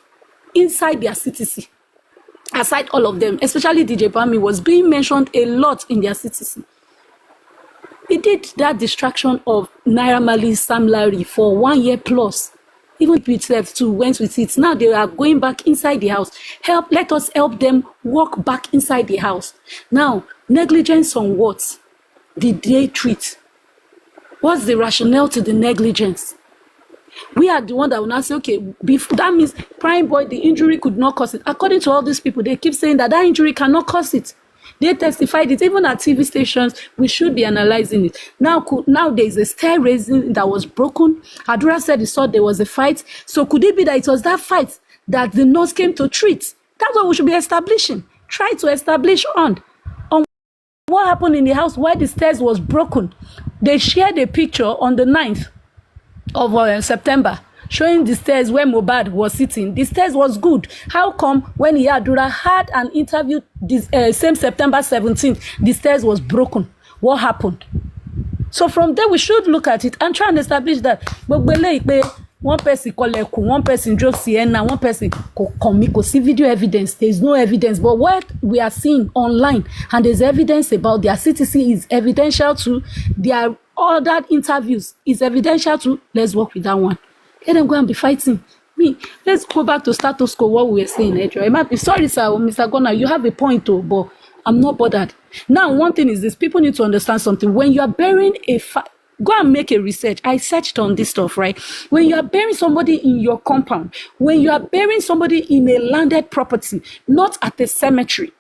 inside their CTC. Aside all of them, especially DJ Bami was being mentioned a lot in their CTC. He did that distraction of NehiMolly, Sam Larry for 1 year plus. Even itself too went with it. Now they are going back inside the house. Let us help them walk back inside the house. Now, negligence on what? Did they treat? What's the rationale to the negligence? We are the one that will now say, okay, before, that means Prime Boy, the injury could not cause it. According to all these people, they keep saying that injury cannot cause it. They testified it. Even at TV stations, we should be analyzing it. Now there is a stair raising that was broken. Adura said he saw there was a fight. So could it be that it was that fight that the nurse came to treat? That's what we should be establishing. Try to establish on what happened in the house, why the stairs was broken. They shared a picture on the 9th of September showing the stairs where Mohbad was sitting. The stairs was good. How come when Iyadura had an interview this same September 17th, the stairs was broken? What happened? So from there we should look at it and try and establish that one person kolekun, one person drove Sienna, one person could see video evidence. There is no evidence, but what we are seeing online and there's evidence about their CTC is evidential to their other interviews is evidential to. Let's work with that one. Let them go and be fighting. Let's go back to status quo. What we were saying, sorry, sir, Mr. Gona, you have a point, though, but I'm not bothered. Now, one thing is this: people need to understand something. When you are burying go and make a research. I searched on this stuff, right? When you are burying somebody in your compound, when you are burying somebody in a landed property, not at a cemetery,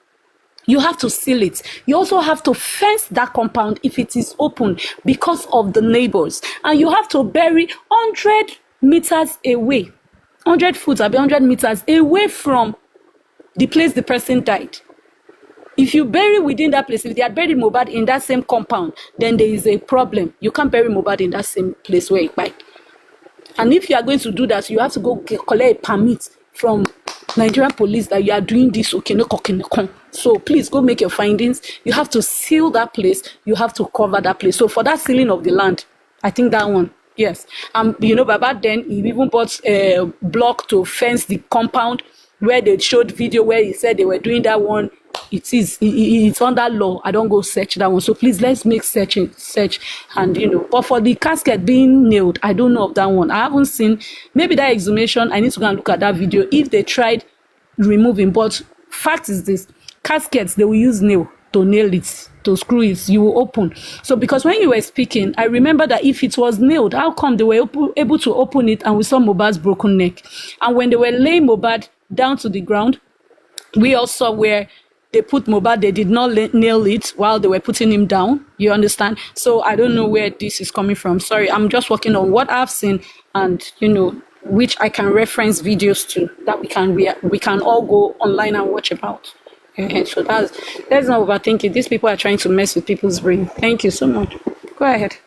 you have to seal it. You also have to fence that compound if it is open because of the neighbors. And you have to bury 100 meters away, 100 foot, 100 meters away from the place the person died. If you bury within that place, if they had buried Mohbad in that same compound, then there is a problem. You can't bury Mohbad in that same place where he died. And if you are going to do that, you have to go collect a permit from Nigerian police that you are doing this. So please go make your findings. You have to seal that place. You have to cover that place. So for that sealing of the land, I think that one, yes. Baba then he even bought a block to fence the compound where they showed video where he said they were doing that one. It's under law. I don't go search that one. So please, let's make search and but for the casket being nailed, I don't know of that one. I haven't seen. Maybe that exhumation, I need to go and look at that video if they tried removing. But fact is this: caskets, they will use nail to nail it, to screw it, you will open. So because when you were speaking, I remember that if it was nailed, how come they were able to open it and we saw Mohbad's broken neck? And when they were laying Mohbad down to the ground, we all saw where they put Mohbad, they did not nail it while they were putting him down. You understand? So I don't know where this is coming from. Sorry, I'm just working on what I've seen and, which I can reference videos to that we can all go online and watch about. So let's not overthink it. These people are trying to mess with people's brain. Thank you so much. Go ahead. Thank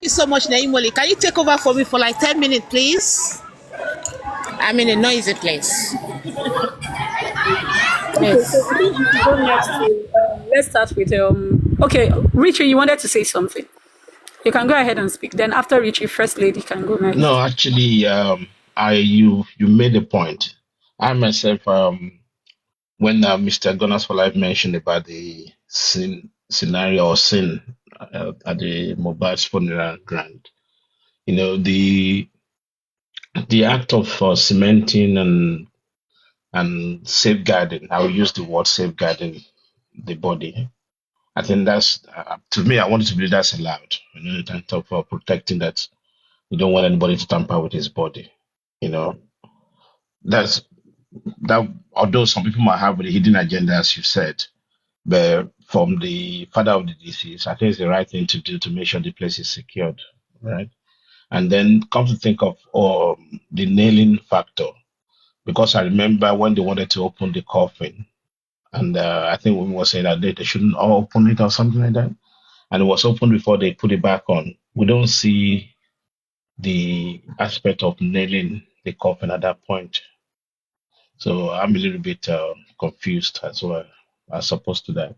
you so much, NehiMolly. Can you take over for me for like 10 minutes, please? I'm in a noisy place. Okay, so I think we should go next to, let's start with, okay, Richie, you wanted to say something. You can go ahead and speak. Then after Richie, First Lady can go next. No, actually, you made a point. I myself, when Mr. Gunners for Life mentioned about the scenario or scene at the Mohbad's funeral ground, the act of cementing and safeguarding, I will use the word safeguarding the body. I think that's, to me, I want to believe that's allowed. In terms of protecting that, you don't want anybody to tamper with his body. That's that. Although some people might have a hidden agenda, as you said, but from the father of the deceased, I think it's the right thing to do to make sure the place is secured, right? And then come to think of the nailing factor, because I remember when they wanted to open the coffin, and I think women were saying that they shouldn't all open it or something like that, and it was opened before they put it back on. We don't see the aspect of nailing the coffin at that point. So I'm a little bit confused as well as opposed to that.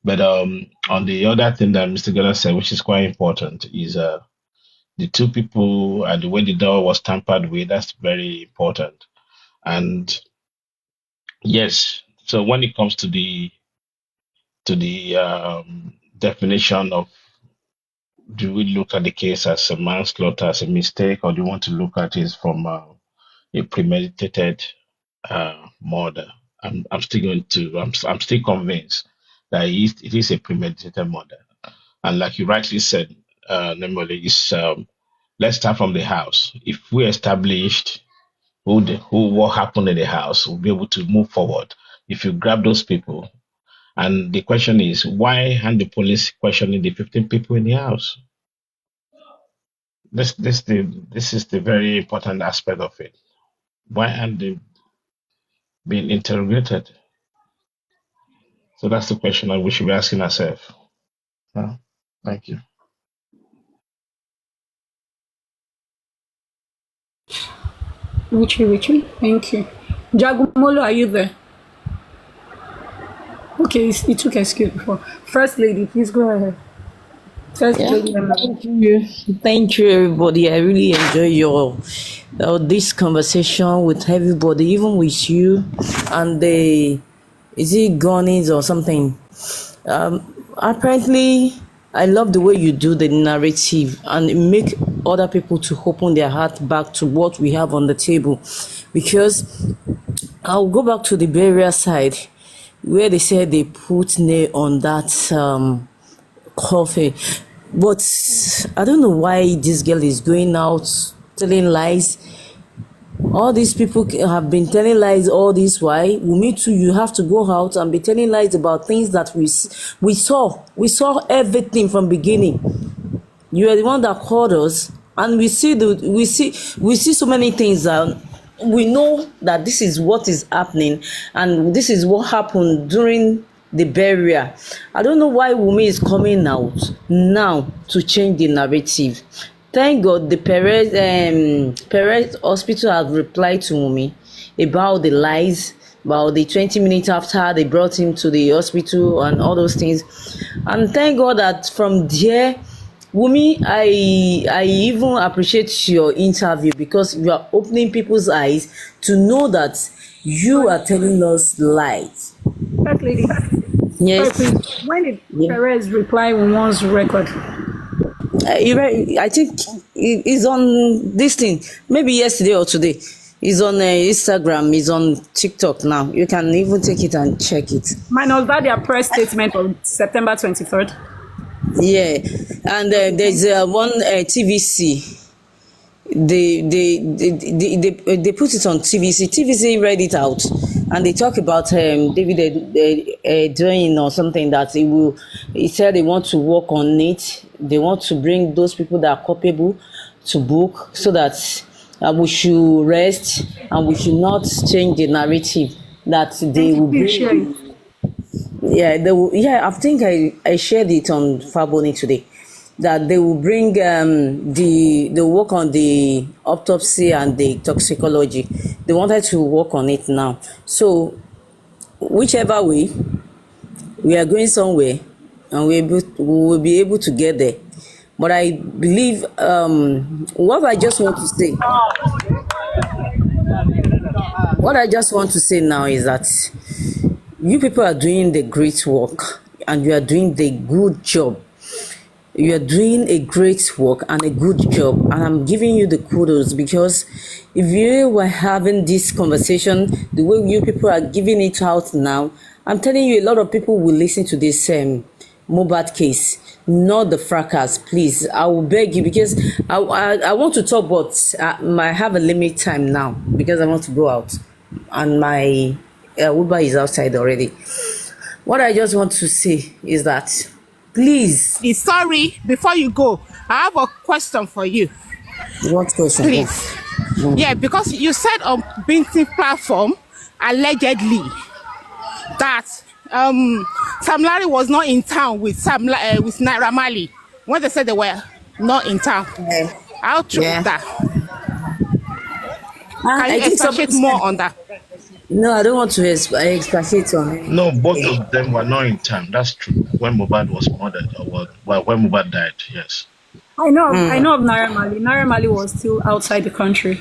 But on the other thing that Mr. Gala said, which is quite important, is the two people and the way the door was tampered with. That's very important. And yes, so when it comes to the definition of, do we look at the case as a manslaughter, as a mistake, or do you want to look at it from a premeditated murder? I'm still convinced that it is a premeditated murder. And like you rightly said, NehiMolly, let's start from the house. If we established what happened in the house, we'll be able to move forward. If you grab those people, and the question is, why aren't the police questioning the 15 people in the house? This is the very important aspect of it. Why aren't they being interrogated? So that's the question that we should be asking ourselves. Yeah. Thank you. Richie, thank you. Jagumolo, are you there? Okay, he took excuse before. First lady, please go ahead. First Yeah, lady, thank you, everybody. I really enjoy your this conversation with everybody, even with you and the is it Gonies or something. Apparently, I love the way you do the narrative and make other people to open their heart back to what we have on the table, because I'll go back to the burial side where they said they put nail on that coffee. But I don't know why this girl is going out telling lies. All these people have been telling lies all this while. Me too, you have to go out and be telling lies about things that we saw. We saw everything from beginning. You are the one that called us, and we see so many things that we know that this is what is happening, and this is what happened during the burial. I don't know why Wumi is coming out now to change the narrative. Thank God the Perez hospital has replied to Wumi about the lies, about the 20 minutes after they brought him to the hospital and all those things. And thank God that from there, Wumi, I even appreciate your interview, because you are opening people's eyes to know that you are telling us lies. first lady. Sorry, Yes. please. When did Yeah. Perez reply on one's record? I think it's on this thing, maybe yesterday or today. It's on Instagram, it's on TikTok now. You can even take it and check it. Minus that their press statement on September 23rd. Yeah, and there's one TVC. They put it on TVC. TVC read it out, and they talk about David doing or something that he said they want to work on it. They want to bring those people that are culpable to book, so that we should rest and we should not change the narrative that they will bring. Yeah, I think I shared it on Faboni today, that they will bring the work on the autopsy and the toxicology. They wanted to work on it now. So whichever way, we are going somewhere, and we will be able to get there. But I believe what I just want to say now is that you people are doing the great work, and you are doing the good job. You are doing a great work and a good job, and I'm giving you the kudos, because if you were having this conversation the way you people are giving it out now, I'm telling you, a lot of people will listen to this mohbad case, not the fracas. Please, I will beg you, because I want to talk, but I have a limit time now, because I want to go out, and my Uber is outside already. What I just want to say is that, please. Sorry, before you go, I have a question for you. What question? Please. Yeah, because you said on Binti platform, allegedly, that Sam Larry was not in town with with NehiMolly when they said they were not in town. How true is that? Can you expatiate more on that? No, I don't want to expatiate on it. No, both of them were not in town. That's true. When Mohbad was murdered, or when Mohbad died, yes. I know of NehiMolly. NehiMolly was still outside the country.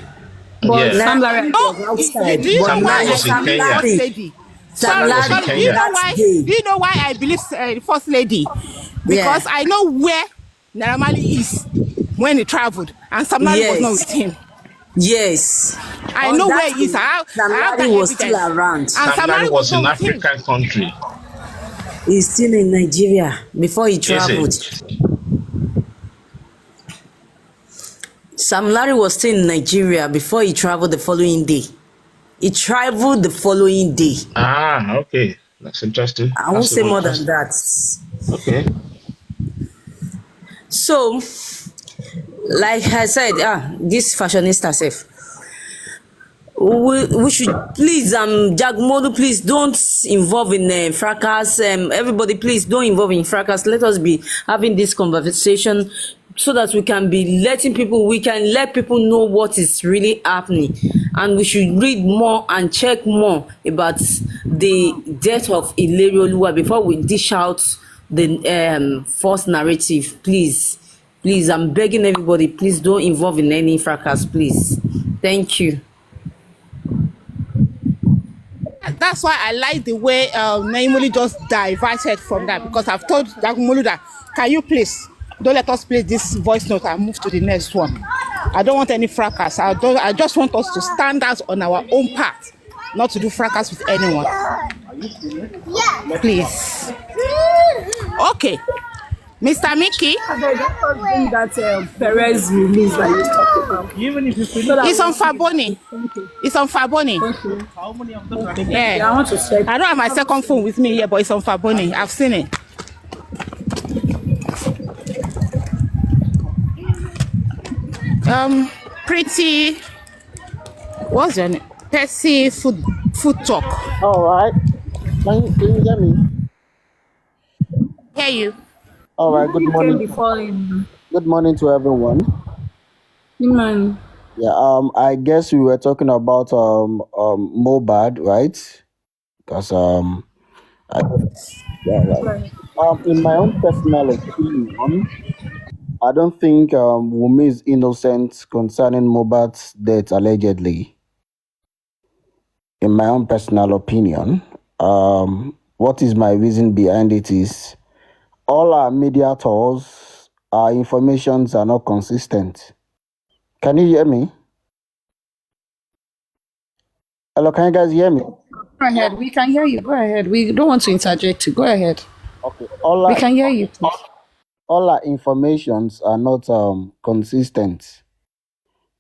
But Yeah. Sam Larry was outside. Do you know why I was in believe Kenya. First Lady? Sam was in Larry. Kenya. Do you know why I believe First Lady? Because I know where NehiMolly is when he traveled, and Sam Larry was not with him. Yes. I know where he is. Sam Larry was still around. And Sam Larry was in African country. He's still in Nigeria before he traveled. Sam Larry was still in Nigeria before he traveled the following day. He traveled the following day. Ah, okay. That's interesting. I won't say more than that. Okay. So, like I said, this fashionista self, we should please, JAGUNMOLU, please don't involve in fracas. Everybody, please don't involve in fracas. Let us be having this conversation so that we can let people know what is really happening, and we should read more and check more about the death of Ilerioluwa before we dish out the false narrative. Please, I'm begging everybody, please don't involve in any fracas, please. Thank you. That's why I like the way NehiMolly just diverted from that, because I've told JAGUNMOLU that, can you please don't let us play this voice note and move to the next one. I don't want any fracas. I just want us to stand out on our own path, not to do fracas with anyone. Please. Okay. Mr. Mikky. That Perez release that you talked about. Even if you It's on Faboni. It's on Faboni. Yeah. I want to check. I don't have my second phone with me here, but it's on Faboni. I've seen it. Pretty. What's your name? Percy Food Talk. All right. Can you hear me? Hear you. All right. Good morning. Good morning to everyone. Good morning. Yeah. I guess we were talking about mohbad, right? Because right. In my own personal opinion, I don't think Wunmi is innocent concerning mohbad's death allegedly. In my own personal opinion, what is my reason behind it is all our media tours, our informations are not consistent. Can you hear me? Hello, can you guys hear me? Go ahead. We can hear you. Go ahead. We don't want to interject. Go ahead. Okay. We can hear you, please. All our informations are not consistent.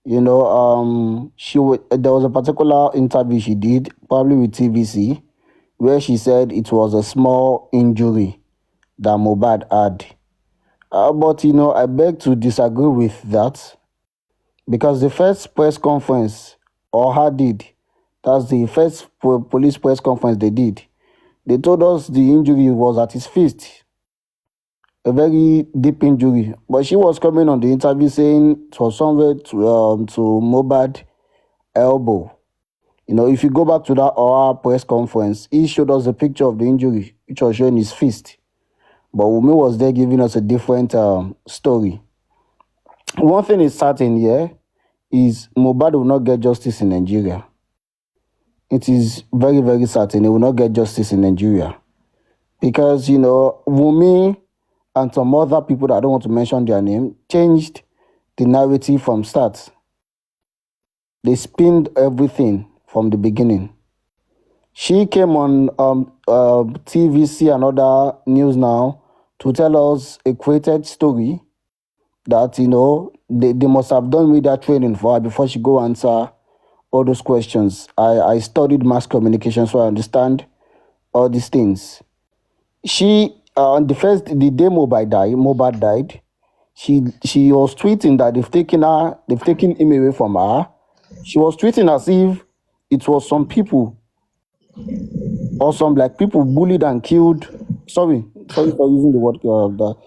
You know, there was a particular interview she did, probably with TVC, where she said it was a small injury that mohbad had. But, you know, I beg to disagree with that, because the first press conference, that's the first police press conference they did, they told us the injury was at his fist, a very deep injury. But she was coming on the interview saying it was somewhere to mohbad elbow. You know, if you go back to that our press conference, he showed us a picture of the injury, which was showing his fist. But Wunmi was there giving us a different story. One thing is certain here is mohbad will not get justice in Nigeria. It is very, very certain he will not get justice in Nigeria. Because, you know, Wunmi and some other people that I don't want to mention their name changed the narrative from start. They spinned everything from the beginning. She came on TVC and other news now to tell us a created story that, you know, they must have done media training for her before she go answer all those questions. I studied mass communication, so I understand all these things. She on the day mohbad died, she was tweeting that they've taken him away from her. She was tweeting as if it was some people or some like people bullied and killed. Sorry for using the word No,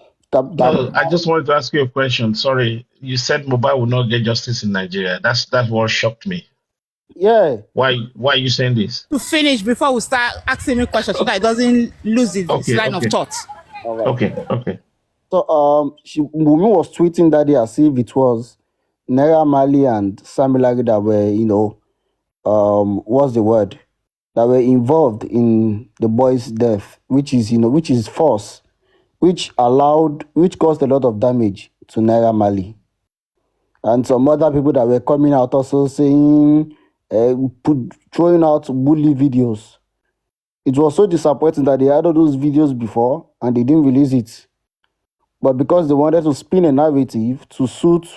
I just wanted to ask you a question. Sorry, you said mohbad will not get justice in Nigeria. That's what shocked me. Yeah. Why are you saying this? To finish before we start asking me questions so that it doesn't lose its line of thought. All right. Okay. So Wunmi was tweeting that day as if it was NehiMolly and Samilari that were, you know, what's the word? That were involved in the boy's death, which is false, which caused a lot of damage to NehiMolly. And some other people that were coming out also saying, throwing out bully videos. It was so disappointing that they had all those videos before and they didn't release it. But because they wanted to spin a narrative to suit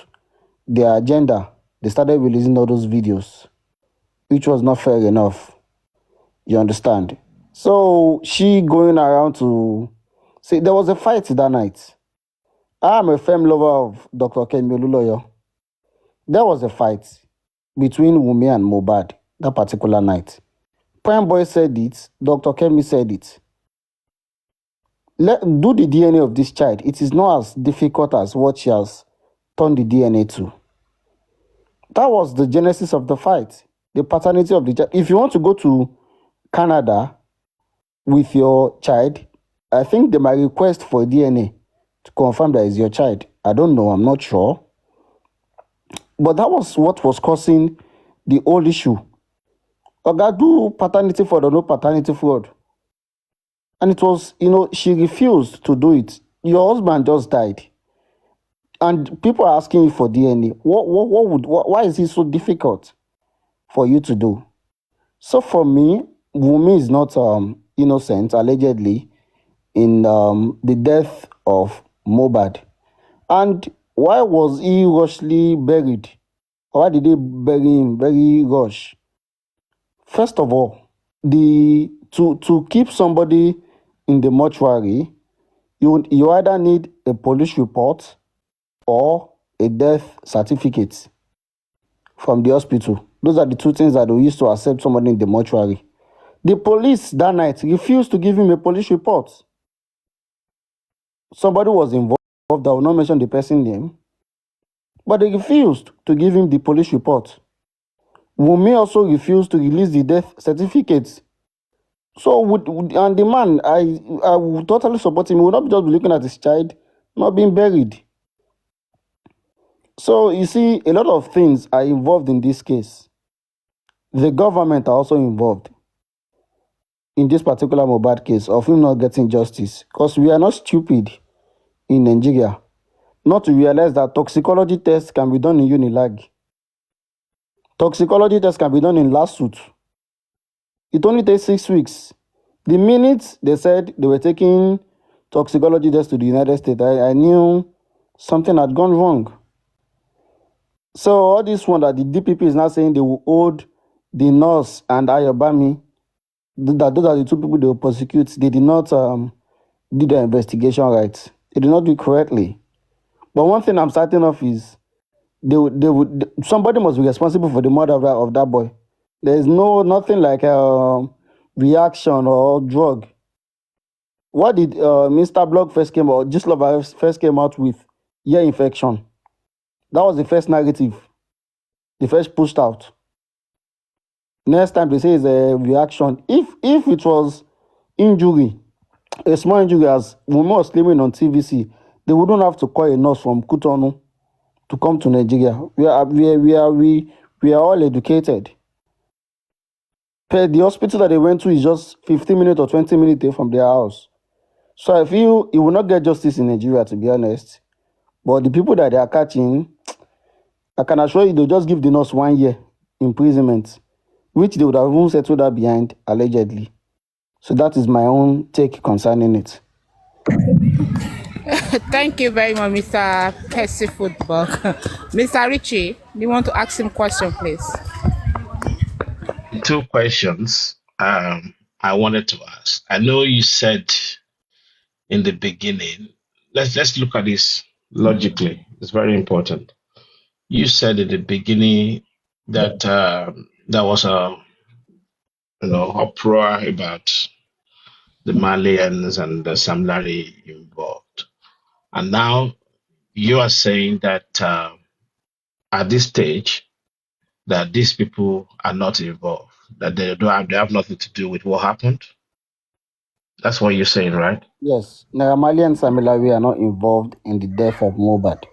their agenda, they started releasing all those videos, which was not fair enough. You understand? So she going around to say there was a fight that night. I'm a firm lover of Dr. Kemi Oluloyo. There was a fight between Wunmi and mohbad. that particular night. Prime Boy said it. Dr. Kemi said it. Do the DNA of this child. It is not as difficult as what she has turned the DNA to. That was the genesis of the fight. The paternity of the child. If you want to go to Canada with your child, I think they might request for DNA to confirm that it's your child. I don't know. I'm not sure. But that was what was causing the whole issue. Oga do paternity fraud or no paternity fraud. And it was, she refused to do it. Your husband just died. And people are asking you for DNA. Why is it so difficult for you to do? So for me, Wunmi is not innocent, allegedly, in the death of Mohbad. And why was he rushly buried? Why did they bury him very rush? First of all, to keep somebody in the mortuary, you either need a police report or a death certificate from the hospital. Those are the two things that we used to accept somebody in the mortuary. The police that night refused to give him a police report. Somebody was involved, I will not mention the person's name, but they refused to give him the police report. Wunmi also refused to release the death certificate. So, and the man, I would totally support him. He would not just be looking at his child not being buried. So, you see, a lot of things are involved in this case. The government are also involved in this particular Mohbad case of him not getting justice. Because we are not stupid in Nigeria not to realize that toxicology tests can be done in Unilag. Toxicology tests can be done in lawsuit. It only takes 6 weeks. The minute they said they were taking toxicology tests to the United States, I knew something had gone wrong. So all this one that the DPP is now saying they will hold the nurse and Ayobami, that those are the two people they will prosecute. They did not do their investigation right. They did not do it correctly. But one thing I'm certain of is somebody must be responsible for the murder of that boy. There is nothing like reaction or drug. What did Mr. Blog first came out, Gislova first came out with? Ear infection. That was the first narrative. The first pushed out. Next time they say it's a reaction. If it was injury, a small injury as Wunmi was claiming on TVC, they wouldn't have to call a nurse from Kutonu to come to Nigeria. We are all educated. The hospital that they went to is just 15 minutes or 20 minutes away from their house. So I feel it will not get justice in Nigeria, to be honest. But the people that they are catching, I can assure you they'll just give the nurse 1 year imprisonment, which they would have even settled that behind, allegedly. So that is my own take concerning it. Thank you very much, Mr. Percy Football. Mr. Richie, do you want to ask him a question, please? 2 questions I wanted to ask. I know you said in the beginning, let's look at this logically. It's very important. You said in the beginning that there was a uproar about the Malians and the Sam Larry involved, and now you are saying that at this stage that these people are not involved, that they have nothing to do with what happened. That's what you're saying, right? Yes, NehiMolly and Sam Larry are not involved in the death of Mohbad.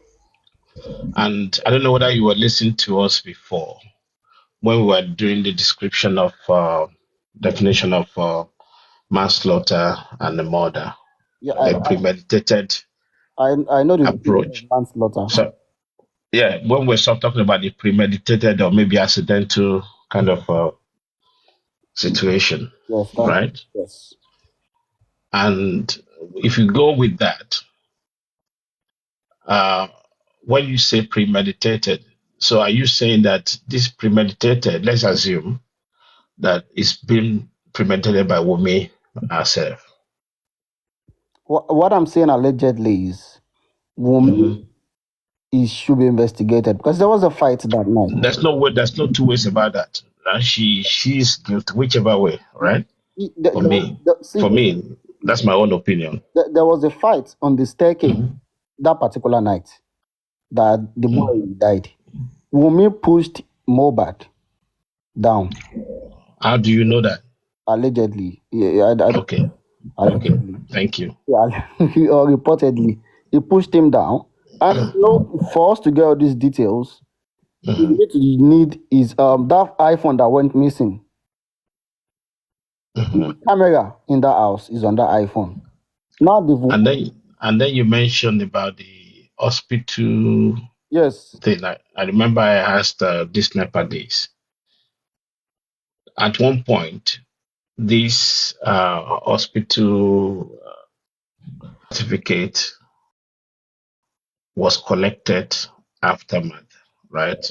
And I don't know whether you were listening to us before when we were doing the description of definition of manslaughter and the murder, the premeditated I know the approach. manslaughter. So, yeah, when we're talking about the premeditated or maybe accidental kind of situation, yes, right? Yes. And if you go with that, when you say premeditated, so are you saying that this premeditated, let's assume that it's been premeditated by Wunmi herself? What I'm saying allegedly is Wunmi should be investigated because there was a fight that night. There's no way, there's no 2 ways about that. she's guilty, whichever way, right? For me, See, for me, that's my own opinion. there was a fight on the staircase Mhm. that particular night that the boy Mhm. died. Wumi pushed mohbad down, How do you know that? allegedly. Yeah, Okay, okay, allegedly. thank you. Yeah, or reportedly. He pushed him down. And for us to get all these details, Mhm. you need is that iPhone that went missing. Mhm. The camera in that house is on that iPhone. Now And then you mentioned about the hospital yes, thing. I remember I asked this NEPA days. At one point, this hospital certificate was collected aftermath, right?